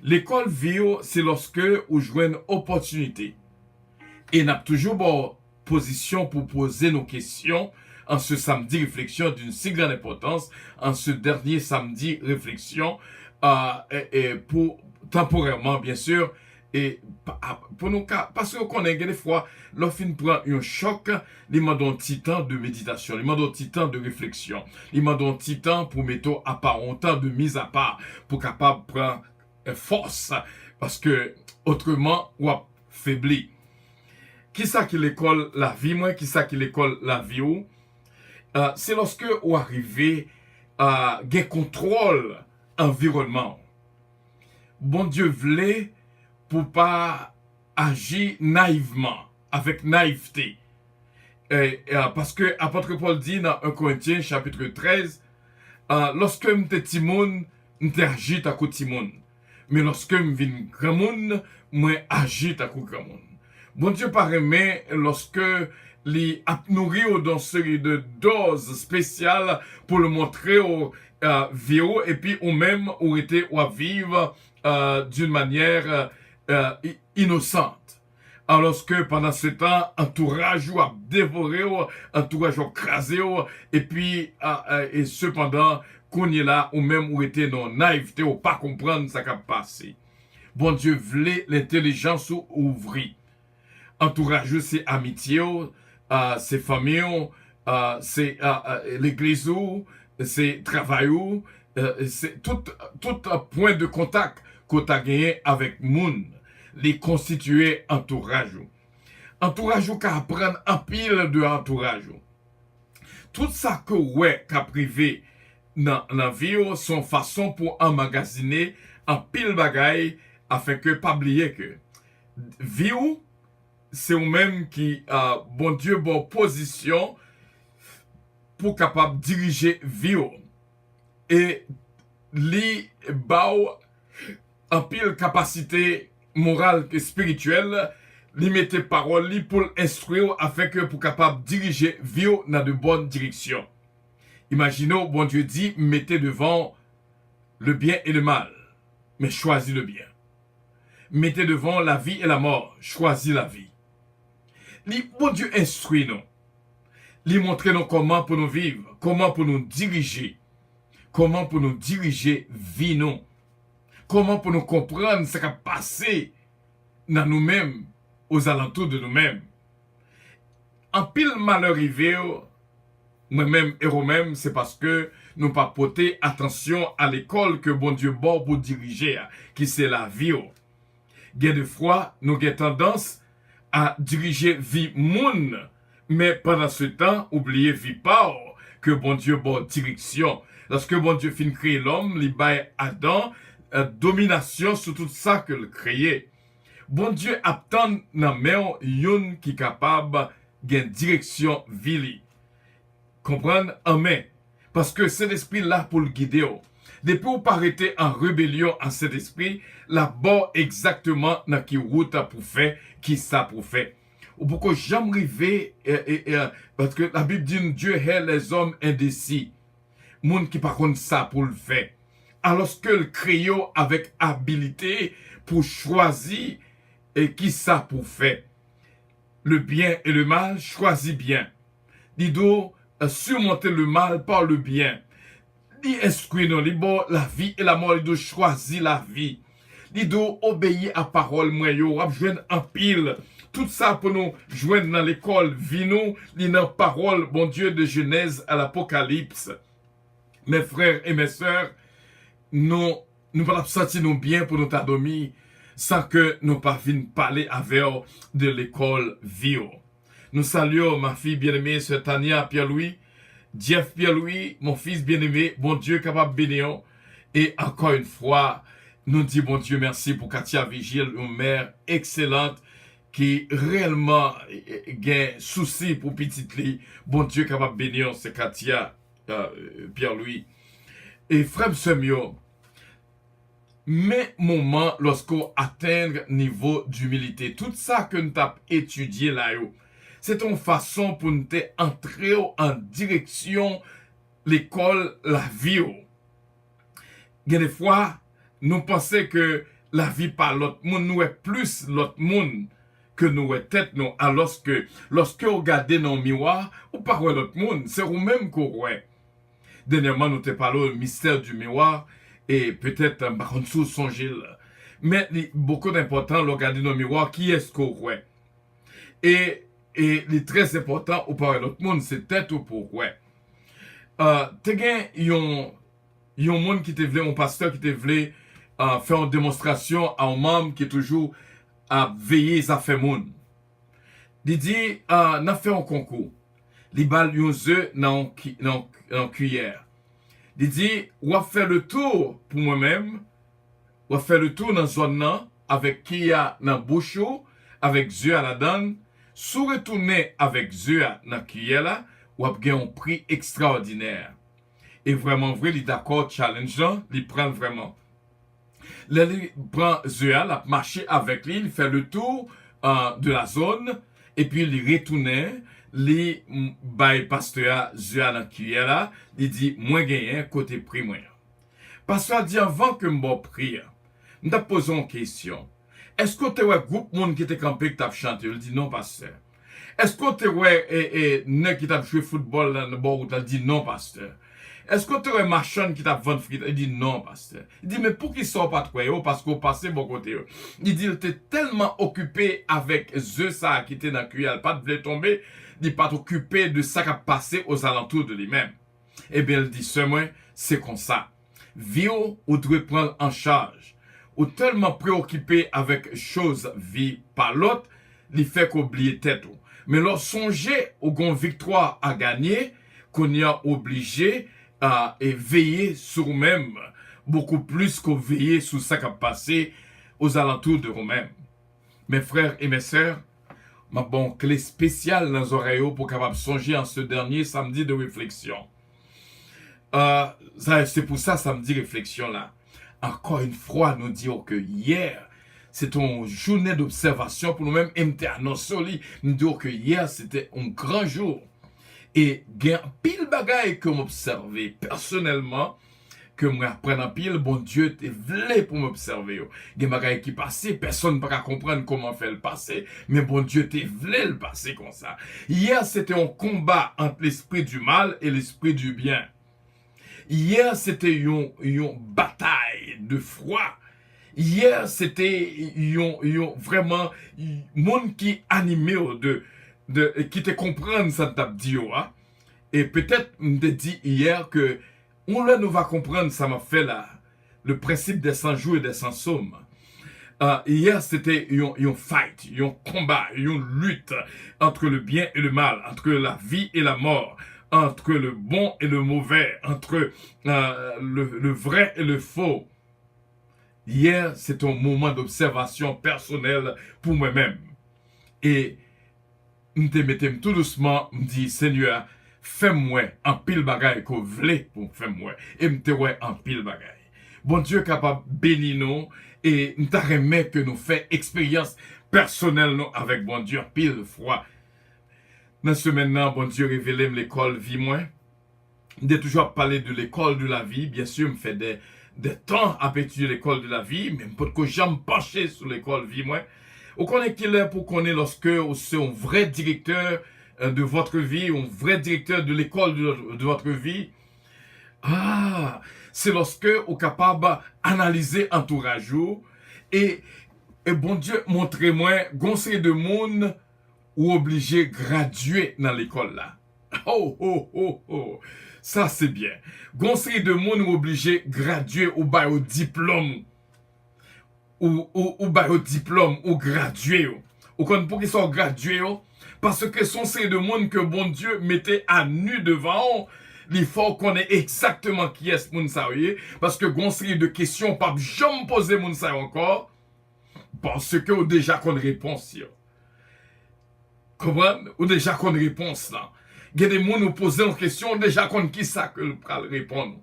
L'école Vio, c'est lorsque vous jouez une opportunité. Et n'a toujours bon position pour poser nos questions en ce samedi réflexion d'une si grande importance, en ce dernier samedi réflexion, pour temporairement, bien sûr, et pour nous, parce qu'on connaît des fois, lorsqu'on prend un choc, il m'a donné un petit temps de méditation, il m'a donné un petit temps de réflexion, il m'a donné un petit temps pour mettre à part, un temps de mise à part, pour capable prendre force, parce que autrement, on va faiblir. Qui ça qui l'école la vie, moi, qui ça qui l'école la vie où? C'est lorsque vous arrivez à gagner contrôle environnement. Bon Dieu voulait pour pas agir naïvement, avec naïveté. Parce que apôtre Paul dit dans 1 Corinthiens chapitre 13, lorsque m'étais Timon, m'étais agi à coup Timon. Mais lorsque m'vin grand monde, moi agi à coup grand monde. Bon Dieu paraît, mais lorsque les nourrir dans série de doses spéciales pour le montrer aux vidéos et puis ou même ou été ou à vivre d'une manière innocente. Alors que pendant ce temps, entourage ou a dévoré, entourage ou crasé, et puis et cependant qu'on est là ou même ou était dans naïveté ou pas comprendre ce qui a passé. Bon Dieu voulait l'intelligence ou ouvrir. Entourage c'est amitié, c'est famille, c'est l'église, c'est travail, c'est tout point de contact que tu as gagné avec moun, les constituer entourage. Entourage qui apprend un pile de entourage. Tout ça que ouais qu'a privé dans la vie sont façon pour emmagasiner un pile bagaille afin que pas oublier que vie c'est vous-même qui bon Dieu bon position pour capable diriger vie et li bao en pile capacité morale et spirituelle li mette parole li pour instruire afin que pour capable diriger vie dans de bonnes directions. Imaginez bon Dieu dit mettez devant le bien et le mal. mais choisis le bien. Mettez devant la vie et la mort, choisis la vie. Bon Dieu instruit nous. Il montre nous comment pour nous vivre, comment pour nous diriger, comment pour nous diriger vie nous, comment pour nous comprendre ce qui a passé dans nous-mêmes, aux alentours de nous-mêmes. En pile malheur arrivé, moi-même et vous-même, c'est parce que nous pas porté attention à l'école que bon Dieu bon pour diriger, qui c'est la vie. Gain de fois, nous avons tendance à diriger vie monde, mais pendant ce temps, oubliez vie pas que bon Dieu bon direction. Lorsque bon Dieu fin créer l'homme, il baille Adam domination sur tout ça que le créé. Bon Dieu attend dans main yon qui capable gain direction vie. Comprendre? Amen. Parce que cet esprit là pour le guider. Depuis vous arrêter en rébellion en cet esprit, la bord exactement dans qui route pour faire, qui ça pour faire. Ou pourquoi jamais arriver, parce que la Bible dit Dieu hait les hommes indécis. Monde qui par contre ça pour le faire. Alors que le créo avec habilité pour choisir et qui ça pour faire. Le bien et le mal, choisis bien. Dido, surmonter le mal par le bien. Li esprit non, li bon la vie et la mort, li do choisir la vie. Li do obéir à parole moi yo, rap joindre en pile. Tout ça pour nous joindre dans l'école, vie nous, li dans parole, bon Dieu, de Genèse à l'Apocalypse. Mes frères et mes sœurs, nous pas sentir nous bien pour nous t'adomer sans que nous pas venir parler avec de l'école vie. Nous saluons ma fille bien-aimée, sœur Tania Pierre-Louis, Jeff Pierre-Louis, mon fils bien-aimé, bon Dieu capable de bénir. Et encore une fois, nous disons bon Dieu merci pour Katia Vigile, une mère excellente qui réellement a souci pour petite Lee. Bon Dieu capable de bénir, c'est Katia Pierre-Louis. Et frère Semio, mais moment lorsqu'on atteint niveau d'humilité, tout ça que nous avons étudié là-haut, c'est une façon pour nous entrer en direction l'école, la vie. Il y a des fois, nous pensons que la vie par l'autre monde, nous est plus l'autre monde que nous est tête, nous. Alors que, lorsque vous regardez dans le miroir, vous ne parlez pas l'autre monde, c'est vous-même qu'on voit. Dernièrement, nous t'ai parlé du mystère du miroir, et peut-être, par contre, songer là. Mais, beaucoup d'important, regarder dans le miroir, qui est-ce qu'on voit? Et les très important, ou par l'autre monde, c'est tête ou pour ouais. T'es gain, yon monde qui te voulait, un pasteur qui te voulait, faire une démonstration à un membre qui est toujours à veiller les affaires monde. Il dit, n'a fait un concours. Il bal yon œuf dans cuillère. Il dit, ou a fait le tour pour moi-même, ou a fait le tour dans zone nan, avec qui y a dans bouche, avec œuf à la donne, sous retourner avec œuf dans cuillère là, ou a gagné un prix extraordinaire. Et vraiment vrai, il est d'accord, challengeant, il prend vraiment. Là, il prend œuf, il marché avec lui, il fait le tour de la zone, et puis il retourne, il bail pasteur œuf dans cuillère là, il dit, moins gagné, côté prix moins. Pasteur dit, avant que m'bon prie, nous te posons une question. Est-ce que tu as un groupe de monde qui était campé qui t'a chanté? Il dit non, pasteur. Est-ce que tu as un qui t'a joué football dans le bord où il dit non, pasteur? Est-ce que tu as un marchand qui t'a vendu frites? Il dit non, pasteur. Il dit, mais pour qu'il sort pas de quoi? Parce qu'on passait bon côté. Il dit, il était tellement occupé avec ça qui était dans le cuillère, pas de voulait tomber, il n'est pas occupé de ça qui a passé aux alentours de lui-même. Eh bien, il dit, c'est comme ça. Vie ou doit prendre en charge. Ou tellement préoccupé avec chose vie par l'autre, il fait qu'oublier tête. Mais leur songer au gon victoire à gagner, qu'on y a obligé à veiller sur nous-mêmes, beaucoup plus qu'on veiller sur ça qui a passé aux alentours de nous-mêmes. Mes frères et mes sœurs, ma bonne clé spéciale dans les oreilles pour capable songer en ce dernier samedi de réflexion. C'est pour ça samedi réflexion là. Encore une fois, nous disons que hier, c'est une journée d'observation pour nous-mêmes internationaux. Nous disons que hier, c'était un grand jour. Et il y a pile bagaille que m'observé personnellement, que moi apprenne en pile, bon Dieu te vle pour m'observer. Gen bagay qui passe, personne ne peut comprendre comment faire le passé, mais bon Dieu te vle le passer comme ça. Hier, c'était un combat entre l'esprit du mal et l'esprit du bien. Hier, c'était une bataille de froid. Hier, c'était vraiment monde qui animé qui te comprendre ça t'a dit. Et peut-être me dit hier que on là nous va comprendre ça m'a fait là le principe des 100 jours et des 100 psaumes. Hier, c'était un fight, un combat, une lutte entre le bien et le mal, entre la vie et la mort, entre le bon et le mauvais, entre le vrai et le faux. Hier, c'est un moment d'observation personnelle pour moi-même. Et je me mettais tout doucement, je me dis, Seigneur, fais-moi un pile bagaille qu'on voulait pour faire-moi. Et je me en pile bagaille. Bon Dieu capable de bénir nous et nous remet que nous faisons expérience personnelle nous, avec bon Dieu pile froid. Dans ce maintenant, bon Dieu révélé l'école vie moins. Je toujours parler de l'école de la vie. Bien sûr, je fais des temps à étudier l'école de la vie, mais je peux jamais pencher sur l'école vie moins. Vous connaissez qu'il est pour connaître lorsque vous êtes un vrai directeur de votre vie, un vrai directeur de l'école de votre vie. Ah, c'est lorsque vous êtes capable d'analyser l'entourage et bon Dieu, montrez-moi, conseil de monde ou obligé de graduer dans l'école là. Oh, oh, oh, oh. Ça, c'est bien. Conseil de monde ou obligé de graduer ou bail au diplôme. Ou bail au diplôme ou graduer. Ou quand pour qu'ils soient gradués, parce que son c'est de monde que bon Dieu mettait à nu devant. Il faut qu'on ait exactement qui est ce monde ça, parce que conseil de questions, pas jamais poser monde ça encore. Parce que ou déjà qu'on réponse. Comment? Ou déjà qu'on réponse là. Il y a des gens qui nous posent une question, déjà qu'on qui ça que le répondre.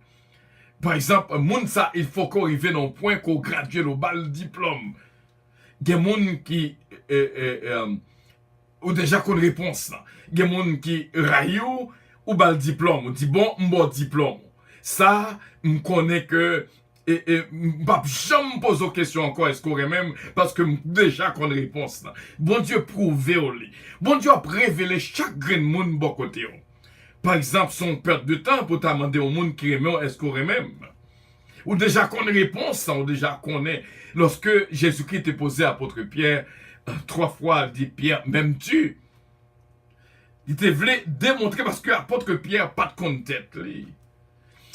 Par exemple, moun ça, il faut qu'on arrive dans un point qu'on gradue le bal diplôme. Il y a des gens qui ou déjà qu'on réponse là. Il y a des gens qui raillent ou bal diplôme, ou dit bon, bon diplôme. Ça, me connaît que pas jamais poser aux questions encore est-ce qu'on aurait même parce que déjà qu'on réponse là. Bon Dieu prouvé au lit. Bon Dieu a révélé chaque grain de monde bon côté. Par exemple, son perte de temps pour demander au monde qui aime est-ce qu'on aurait même. Ou déjà qu'on réponse ou déjà qu'on est lorsque Jésus-Christ est posé à l'apôtre Pierre 3 fois dit Pierre même tu. Il te voulait démontrer parce que l'apôtre Pierre pas de compte tête lui.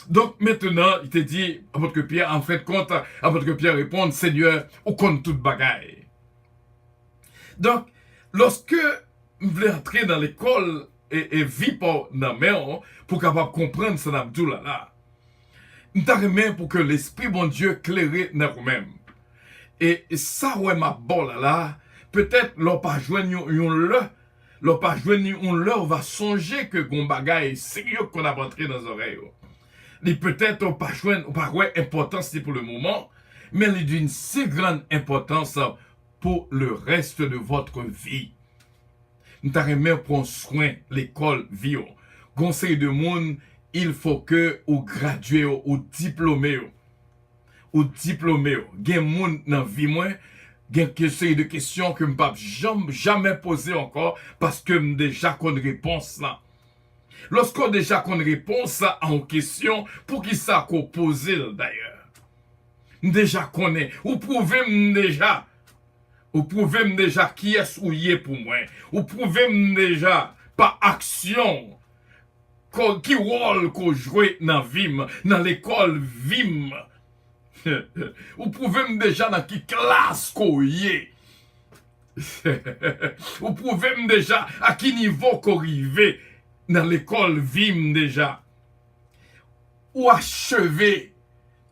Donc maintenant, il te dit, apôtre Pierre, en fait, compte, apôtre Pierre répond, Seigneur, ou compte toute bagaille. Donc, lorsque vous voulez entrer dans l'école et vivre dans la pour capable comprendre ce Abdou là, nous t'arrêtons pour que l'Esprit bon Dieu éclaire dans vous-même. Et ça, ouais, ma bonne là, peut-être, l'on pas joindre l'on pas joindre on va songer que gon bagaille sérieux qu'on a rentré dans les oreilles. Il peut-être pas joindre, pas importance pour le moment, mais il est d'une si grande importance pour le reste de votre vie. Nous t'arrêtons prendre soin l'école vie. Conseil de monde, il faut que vous graduez ou diplômé. Ou diplômé. Gen monde dans vie moi, gen de questions que je ne peux jamais poser encore parce que je déjà qu'on réponse là. Lorsqu'on déjà qu'on réponse en question, pour qui ça qu'on pose d'ailleurs. Déjà qu'on est, ou prouvez déjà qui est ou y est pour moi. Ou prouvez déjà par action qui rôle qu'on joue dans Vim, dans l'école Vim. Ou prouvez déjà dans qui classe qu'on y est. Ou prouvez déjà à qui niveau qu'on arrive dans l'école Vim déjà. Ou achever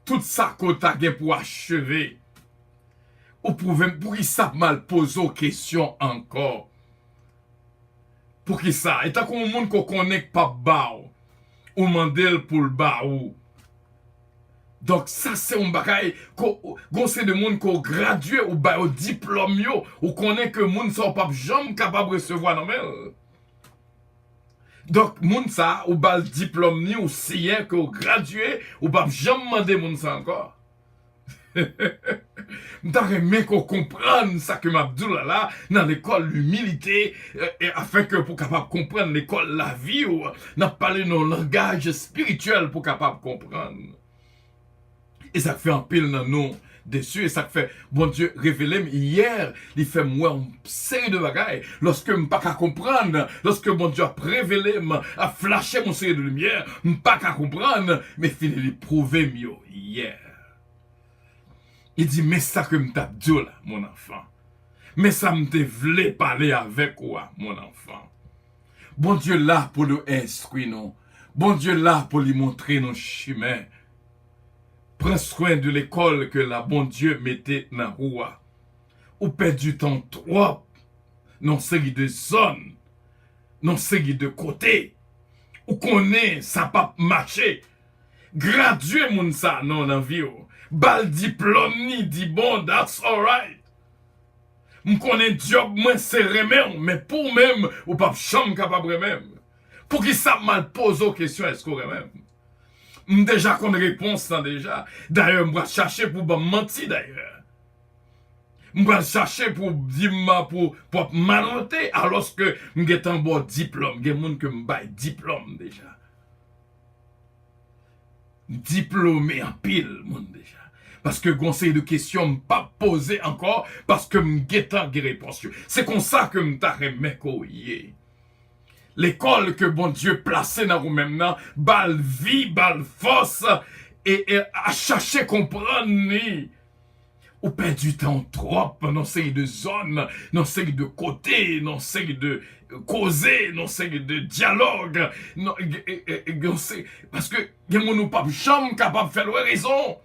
tout ça qu'on t'a pour achever. Ou pour qu'il ça mal poser aux questions encore. Pour qui ça? Et tant qu'on monde qu'on connaît pas bao. Ou mandel pour le bao. Donc ça c'est un bagay qu'on c'est de monde qu'on gradué ou ba au diplôme yo ou connaît que monde sont pas jamais capable de recevoir non mais Donc, moun sa, ou bal diplôme ni, ou siyen que ou gradué, ou pas jamais demander moun sa encore. M'ta remè qu'on comprenne ça que m'abdoula là, dans l'école l'humilité, et afin que pour capable comprendre l'école la vie, ou n'a parlé nos langage spirituel pour capable comprendre. Et ça fait un pile dans nous dessus, et ça fait, bon Dieu, révélé hier, il fait moi une série de bagailles, lorsque m'pas qu'à comprendre, lorsque bon Dieu a révélé, a flashé mon série de lumière, m'pas qu'à comprendre, mais fini de prouver mieux hier. Il dit, mais ça que m't'a dit là, mon enfant. Mais ça m'te voulait parler avec quoi, mon enfant. Bon Dieu là pour nous instruire, non. Bon Dieu là pour lui montrer nos chemins. Prends soin de l'école que la bon Dieu mettait dans la roue. Ou perd du temps trop dans série de zones, dans série de côtés. Ou connaît ça pas marcher. Graduer moun ça non dans vie. Bal diplôme ni dit bon, that's alright. M'konne job moins serré même, mais pour même ou pas chambre capable même. Pour qui ça mal pose aux questions est-ce qu'on même. Déjà qu'on réponse là déjà. D'ailleurs, m'va chercher pour mentir d'ailleurs. M'va chercher pour dire pour manoter alors que m'get en bon diplôme, gen moun que m'bay diplôme déjà. Diplômé en pile moun déjà. Parce que conseil de questions m'pas posé encore parce que m'guetan des réponses. C'est comme ça que m'ta remet koye. L'école que bon Dieu placé dans vous maintenant, bal vie, bal force et à chercher comprendre ni. Ou perd du temps trop dans série de zones, dans série de côtés, dans série de causer, dans série de dialogue, parce que y a mon pas jamais capable de faire raison.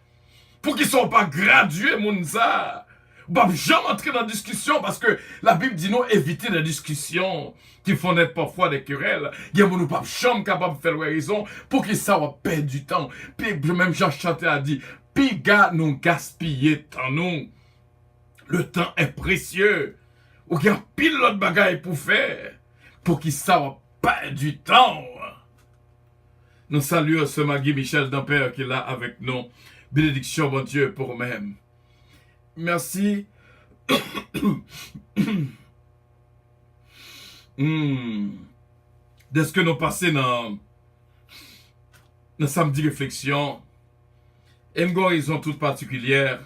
Pour qu'ils ne soient pas gradués, moun ça. Pas jamais entrer dans la discussion parce que la Bible dit non, éviter les discussions qui font naître parfois des querelles. Il y a mon pas jamais capable de faire raison pour qu'ils soient perdre du temps. Puis même Jean Chanté a dit, puis gars nous gaspiller temps nous. Le temps est précieux. Ou il y a pile l'autre bagaille pour faire. Pour qu'ils soient perdre du temps. Nous saluons ce Magui Michel Dampère qui est là avec nous. Bénédiction, mon Dieu, pour même. Merci. Dès ce que nous passons dans samedi réflexion, une guérison toute particulière,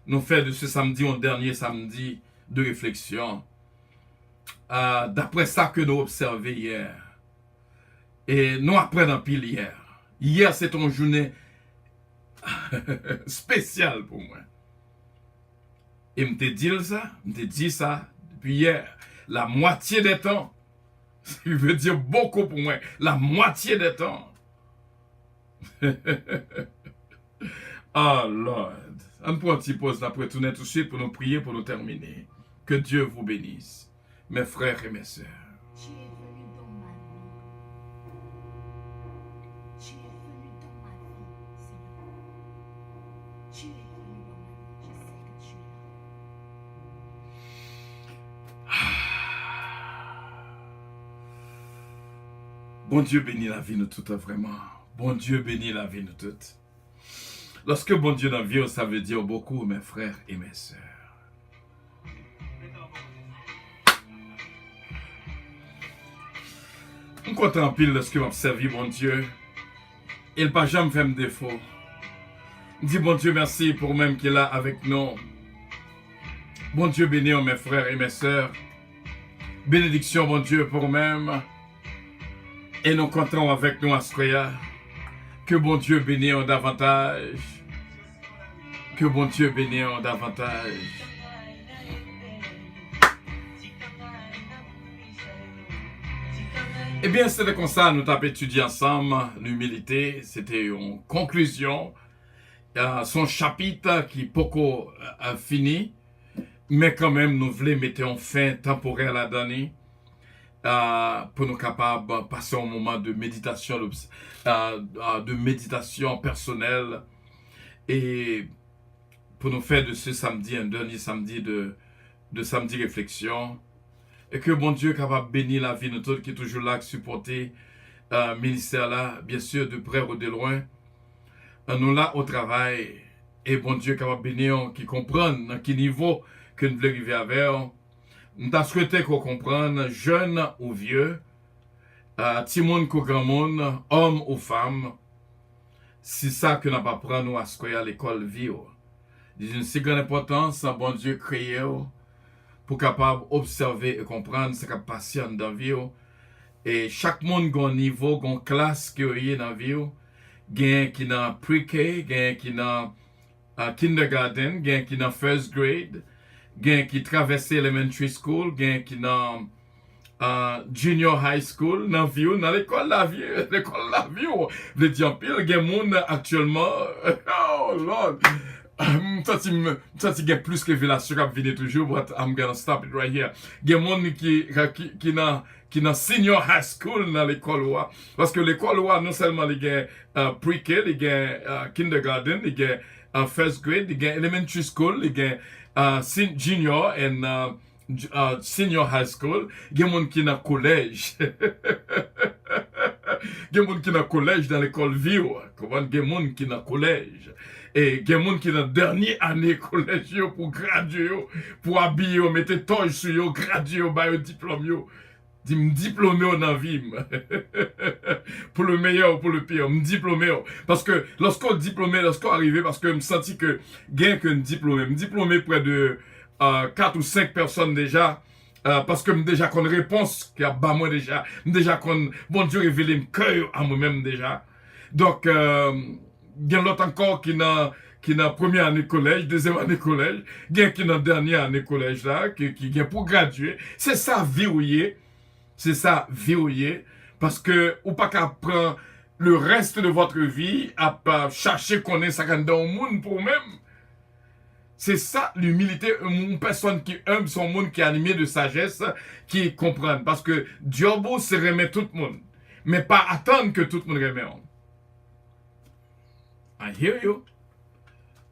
nous fait de ce samedi un dernier samedi de réflexion. D'après ça que nous observons hier. Et nous apprenons pile hier. Hier, c'est une journée spécial pour moi. Et me dit ça depuis hier. La moitié des temps. Ça veut dire beaucoup pour moi. La moitié des temps. Oh Lord. On prend un petit pause après tourner tout de suite pour nous prier, pour nous terminer. Que Dieu vous bénisse. Mes frères et mes sœurs. Tu es venu dans ma vie. Tu es venu dans ma vie, Seigneur. Tu es venu dans ma vie. Je sais que tu es là. Bon Dieu bénit la vie de toutes, vraiment. Bon Dieu bénit la vie de toutes. Lorsque bon Dieu dans la vie, ça veut dire beaucoup, mes frères et mes sœurs. Je suis content en pile de ce que m'a servi, bon Dieu. Il n'a pas jamais fait me défaut. Je dis, bon Dieu, merci pour même qu'il est là avec nous. Bon Dieu, bénis mes frères et mes sœurs. Bénédiction, bon Dieu, pour même. Et nous comptons avec nous à ce croyant. Que bon Dieu bénisse davantage. Que bon Dieu bénisse davantage. Eh bien, c'était comme ça, nous avons étudié ensemble l'humilité. C'était une conclusion. Son chapitre qui est beaucoup fini. Mais quand même, nous voulons mettre en fin temporelle à donner. Pour nous capables de passer un moment de méditation, personnelle. Et pour nous faire de ce samedi, un dernier samedi de samedi réflexion. Et que bon Dieu est capable de bénir la vie de tous qui est toujours là, qui supporter ministère là, bien sûr, de près ou de loin. Nous là au travail, et bon Dieu capable de bénir, qui comprennent dans quel niveau que nous voulons arriver avec. Nous avons souhaité qu'on comprenne, jeune ou vieux, petit monde ou grand monde, homme ou femme, c'est ça que nous pas prendre à ce qu'il y a à l'école vie. C'est une si grande importance, bon Dieu créé pour capable observer et comprendre ce qui passe dans la vie. Et chaque monde a un niveau, a une classe qui est dans la vie. Il y a qui dans pre-K, il y a qui dans kindergarten, il y a qui dans first grade, il y a qui traverse elementary school, il y a qui dans junior high school, dans l'école la vie, l'école la vie. Je veux dire, il y a des gens actuellement, oh Lord, ça c'est plus que révélation qui vient toujours, but I'm gonna stop it right here. Il y a des gens qui dans senior high school dans l'école parce que l'école non seulement il y a pre-K, il y a kindergarten, il y a first grade, il y a elementary school, il y a junior and senior high school, il y a des gens qui dans collège. Il y a des gens qui dans collège dans l'école vie, comment il y a des gens qui dans collège. Et il y a des gens qui dans dernière année collège pour graduer, pour habiller, mettre toge sur eux, graduer, bailler au diplôme. Me diplômé dans la vie. Pour le meilleur ou pour le pire. Me diplômé. Parce que lorsqu'on diplômé, lorsqu'on arrivé, parce que je me senti que gain que me diplômé près de 4 ou 5 personnes déjà. Parce que déjà qu'on réponse qui a bas moi déjà qu'on bon Dieu révélé me cœur à moi-même déjà. Donc il y a l'autre encore qui n'a première année collège, deuxième année collège, il y a qui n'a dernière année collège là, qui vient pour graduer. C'est ça verrouillé. C'est ça, verrouillé, parce que ou pas qu'à prendre le reste de votre vie à chercher qu'on est ça dans le monde pour même. C'est ça, l'humilité, une personne qui aime son monde, qui est animé de sagesse, qui comprend. Parce que Dieu se remet tout le monde, mais pas attendre que tout le monde remet. I hear you.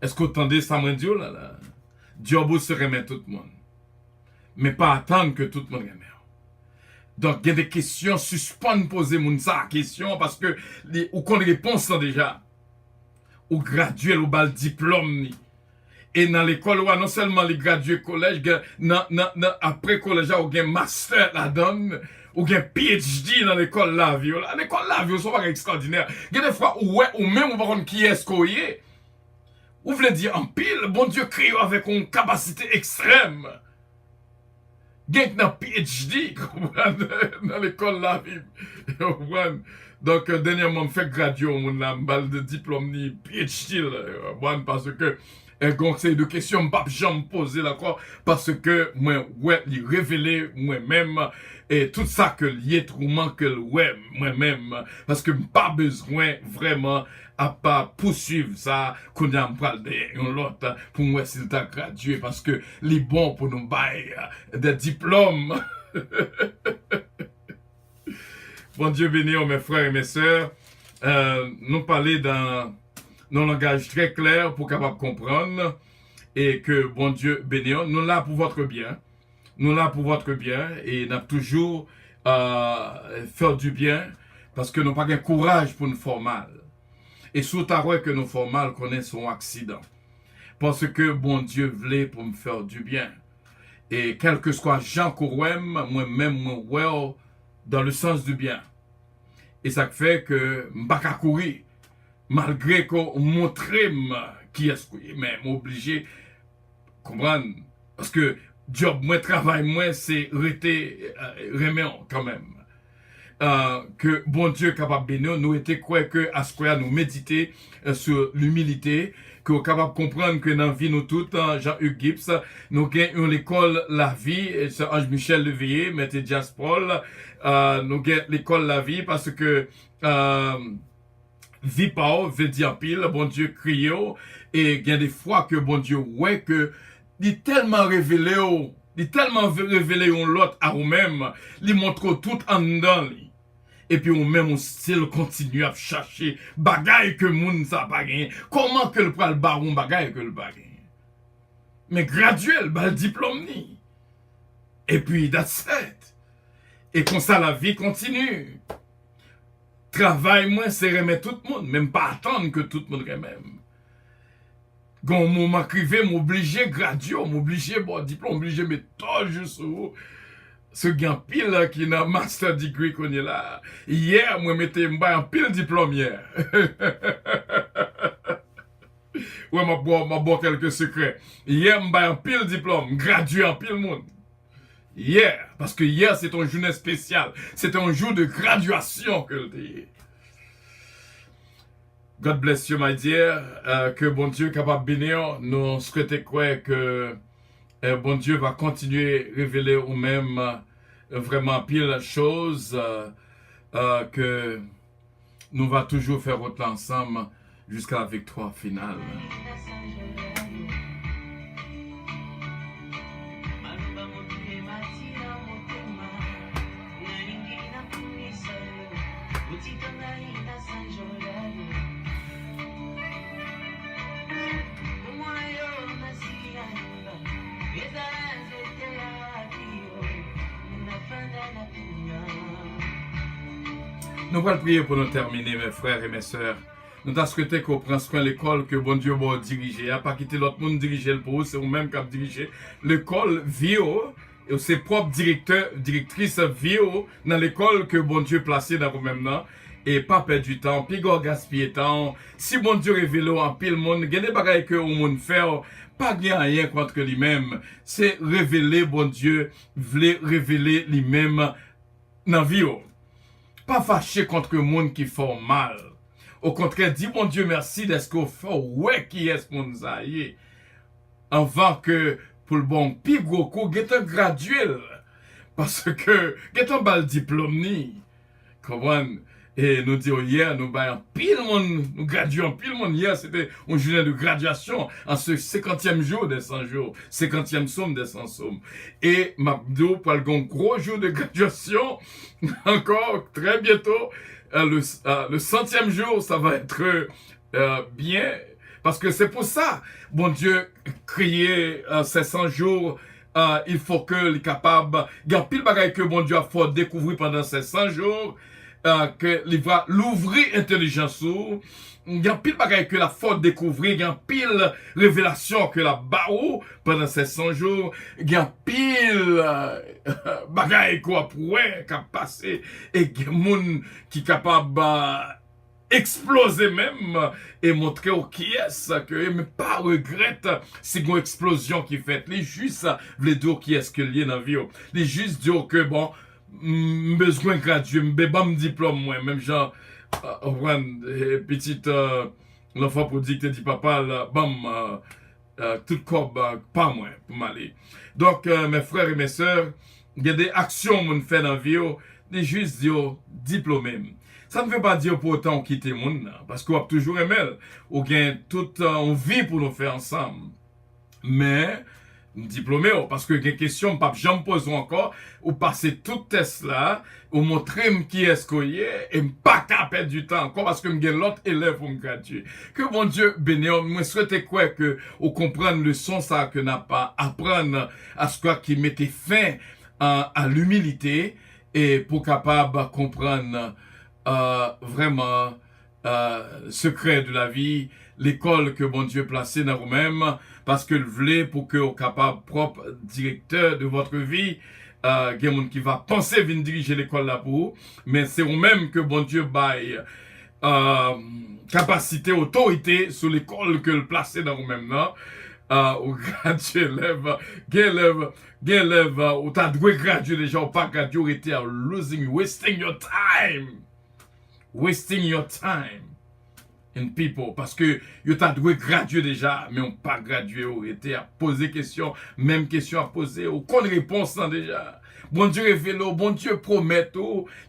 Est-ce que vous entendez ça, mon Dieu, là? Dieu se remet tout le monde, mais pas attendre que tout le monde remet. Donc, il y a des questions, suspend poser moun ça question parce que, ou qu'on réponse là déjà. Ou gradué, ou bal diplôme, et dans l'école, non seulement les gradués collège, après collège, ou gen master la donne, ou gen PhD dans l'école la vie. L'école la vie, c'est pas extraordinaire. Il y a des fois, ou même, ou par qui est-ce qu'on y est. Ou voulez dire, en pile, bon Dieu crée avec une capacité extrême. Gen nan PhD, dans l'école la vie. Donc, dernièrement, je fais graduer mon balle de diplôme ni PhD, parce que, conseil de questions, je ne peux pas poser là, parce que, moi, ouais, il révélé moi-même, et tout ça que lié trop manque ouais, moi-même, parce que pas besoin vraiment à pas poursuivre ça, qu'on a parlé l'autre pour moi s'il t'a gradué, parce que les bons pour nous bailler des diplômes. Bon Dieu béni, mes frères et mes sœurs, nous parler dans un langage très clair pour capable comprendre, et que bon Dieu béni, nous là pour votre bien. Nous là pour votre bien et nous toujours faire du bien parce que nous n'avons pas de courage pour nous faire mal. Et surtout que nous faisons mal, connaissons un accident. Parce que bon Dieu voulait pour me faire du bien. Et quel que soit Jean Courouem, moi-même, moi, dans le sens du bien. Et ça fait que je ne peux pas courir. Malgré qu'on montre qui est-ce que mais m'obligé de comprendre. Parce que job, moi, travail, moi, c'est rester reméant quand même. Que bon Dieu capable de bénir, nous était quoi que à ce qu'on nous méditer sur l'humilité, que nous capable de comprendre que dans la vie nous toutes, Jean-Hugues Gibbs, nous avons l'école La Vie, c'est Ange Michel Leveillé, Maître Jas Paul, nous avons l'école La Vie parce que vie pas veut dire pile, bon Dieu crié, et il y a des fois que bon Dieu ouais que il est tellement révélé l'autre à vous-même, il montre tout en dedans. Et puis, on même, on style continue à chercher bagaille que moun ça pas gagné. Comment que le pral baron bagaille que le bagaille? Mais graduel, le diplôme ni. Et puis, that's it. Et comme ça, la vie continue. Travail, moi, c'est remettre tout le monde, même pas attendre que tout le monde remet. Quand mon crivé m'obligé graduer, m'obligé bon diplôme, m'obligé mettre tout juste ce gain pile qui n'a master degree qu'on est là. Hier, moi mettais un pile diplôme hier. Ouais, m'a boire quelques secrets. Hier, m'a un pile diplôme, gradué en pile monde. Hier, parce que hier c'est une journée spéciale, c'est un jour de graduation que le dit. God bless you, my dear. Que bon Dieu est capable de bénir. Nous souhaitons quoi que bon Dieu va continuer à révéler au même vraiment pile de choses que nous va toujours faire autre ensemble jusqu'à la victoire finale. Nous allons prier pour nous terminer, mes frères et mes sœurs. Nous avons souhaité qu'on prenne soin de l'école que bon Dieu va diriger. À pas quitter l'autre monde diriger pour vous, c'est vous-même qui avez dirigé l'école VIO. Et ses propres directeurs, directrices VIO dans l'école que bon Dieu placé dans vous-même. Et pas perdre du temps, puis gaspiller temps. Si bon Dieu révèle en pile monde, il y a des bagailles que le monde fait, pas rien contre lui-même. C'est révéler bon Dieu, voulait révéler lui-même dans la vie. Pas fâché contre le monde qui fait mal. Au contraire, dis bon Dieu merci d'être qu'on fait ouais qui est ce qu'on nous a eu. Avant que pour le bon plus gros coup, get un graduel. Parce que get un bal diplôme ni. Comment? Et nous disons hier, nous baillons pile monde, nous graduons pile monde. Hier, c'était une journée de graduation en ce 50e jour des 100 jours, 50e somme des 100 sommes. Et Mabdo, pour le gros jour de graduation, encore très bientôt, le 100e jour, ça va être bien. Parce que c'est pour ça, bon Dieu, créer ces 100 jours, il faut que les capables, il y a pile bagaille que bon Dieu a fait découvrir pendant ces 100 jours, que il va l'ouvrir intelligence ou il y a pile bagaille que la faute découvrir, il y a pile révélation que la baou pendant ces 100 jours, il y a pile bagaille quoi pourrait qu'a passé et il y a monde qui capable exploser même et montrer au qui est-ce que mais pas regrette c'est une explosion qui fait les juste les deux qui est-ce que lié dans vie les juste dire que bon besoin graduer me diplôme moi même genre petite l'enfant pour dire que dit papa là, bam tout corps pas moi pour m'aller donc mes frères et mes sœurs il y a des actions qu'on fait dans vie des juste dire diplômé. Ça ne veut pas dire pour autant quitter le monde, parce qu'on a toujours aimé, ou bien toute on vit pour nous faire ensemble. Mais, diplômé, parce que les questions, pas j'en pose encore, ou passer tout test là, ou montrer qui est-ce qu'on y est, et pas qu'à perdre du temps encore, parce que j'ai l'autre élève pour me graduer. Que bon Dieu bénisse, moi souhaite quoi que, on comprenne le son ça que n'a pas, apprendre à ce quoi qui mettait fin à l'humilité, et pour capable comprendre vraiment secret de la vie, l'école que bon Dieu placé dans vous-même, parce que le voulait pour que vous capable propre directeur de votre vie, quelqu'un qui va penser venir diriger l'école là pour vous, mais c'est vous-même que bon Dieu baille capacité, autorité sur l'école que le placé dans vous-même là. Ou gradué élève, ou t'as dû graduer déjà, ou pas gradué, ou était wasting your time in people, parce que you t'as dû graduer déjà, mais on pas gradué, ou était à poser question, même question à poser, ou qu'on réponse là déjà. Bon Dieu révèle, bon Dieu promet,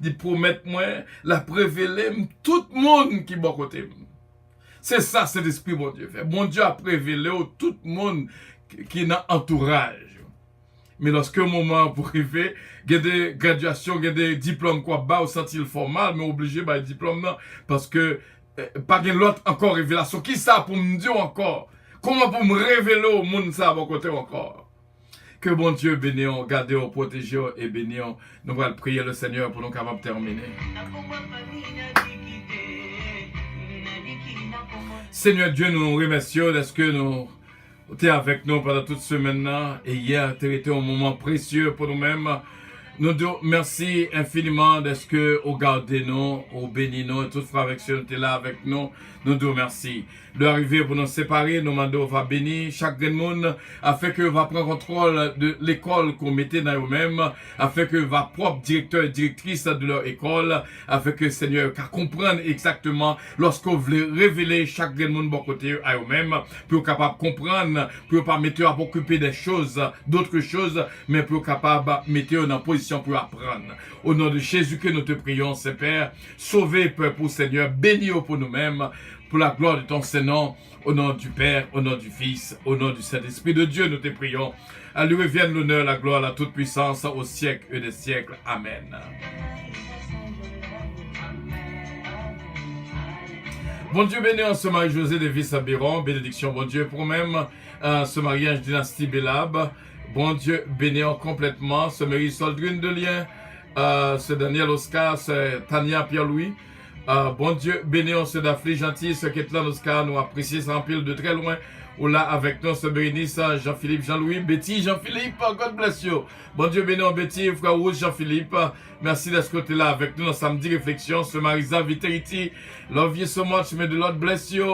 il promet moi, la révéler tout le monde qui est bon côté. C'est ça, c'est l'esprit bon Dieu fait. Bon Dieu a révélé tout le monde qui est dans l'entourage. Mais lorsque un moment pour arriver, il y a des graduations, il y a des diplômes quoi bas, on sentit le formal, mais obligé par les diplômes non, parce que pas de l'autre encore révélation. Qui ça pour me dire encore? Comment pour me révéler au monde ça à mon côté encore? Que bon Dieu bénisse, gardez, protégez et bénisse. Nous allons prier le Seigneur pour nous capables de terminer. Seigneur Dieu, nous nous remercions de ce que nous tu es avec nous pendant toute semaine-là. Et hier, tu as été un moment précieux pour nous-mêmes. Nous disons merci infiniment de ce que vous gardez nous, vous bénissez nous, et toute frère avec ceux qui là avec nous. Nous disons merci. L'arrivée pour nous séparer, nous demandons va bénir chaque monde, afin que va prendre contrôle de l'école qu'on mettait dans eux-mêmes, afin que va propre directeur et directrice de leur école, afin que Seigneur qu'à comprendre exactement lorsqu'on voulait révéler chaque monde bon côté à eux-mêmes, pour capable comprendre, pour pas mettre à occuper des choses, d'autres choses, mais pour capable mettre en position pour apprendre. Au nom de Jésus que nous te prions, Saint-Père, sauvez peuple Seigneur, bénis pour nous-mêmes, pour la gloire de ton Saint-Nom, au nom du Père, au nom du Fils, au nom du Saint-Esprit de Dieu, nous te prions. À lui revienne l'honneur, la gloire, la toute puissance au siècle et des siècles. Amen. Bon Dieu béni en ce mariage José de Visabiron, bénédiction bon Dieu pour même ce mariage dynastie Belab. Bon Dieu béni complètement ce Marie Soldrine de Lien, ce Daniel Oscar, ce Tania Pierre-Louis. Bon Dieu, béni ce Daphné Gentil, ce Ketlan Oscar, nous apprécions ça en pile de très loin. Ou là avec nous, ce Bérénice, Jean-Philippe, Jean-Louis, Betty, Jean-Philippe, God bless you. Bon Dieu, béni Betty, frère Rouge, Jean-Philippe. Merci d'être côté là avec nous dans samedi réflexion, ce Marisa Viteriti. Love you so much, may the Lord bless you.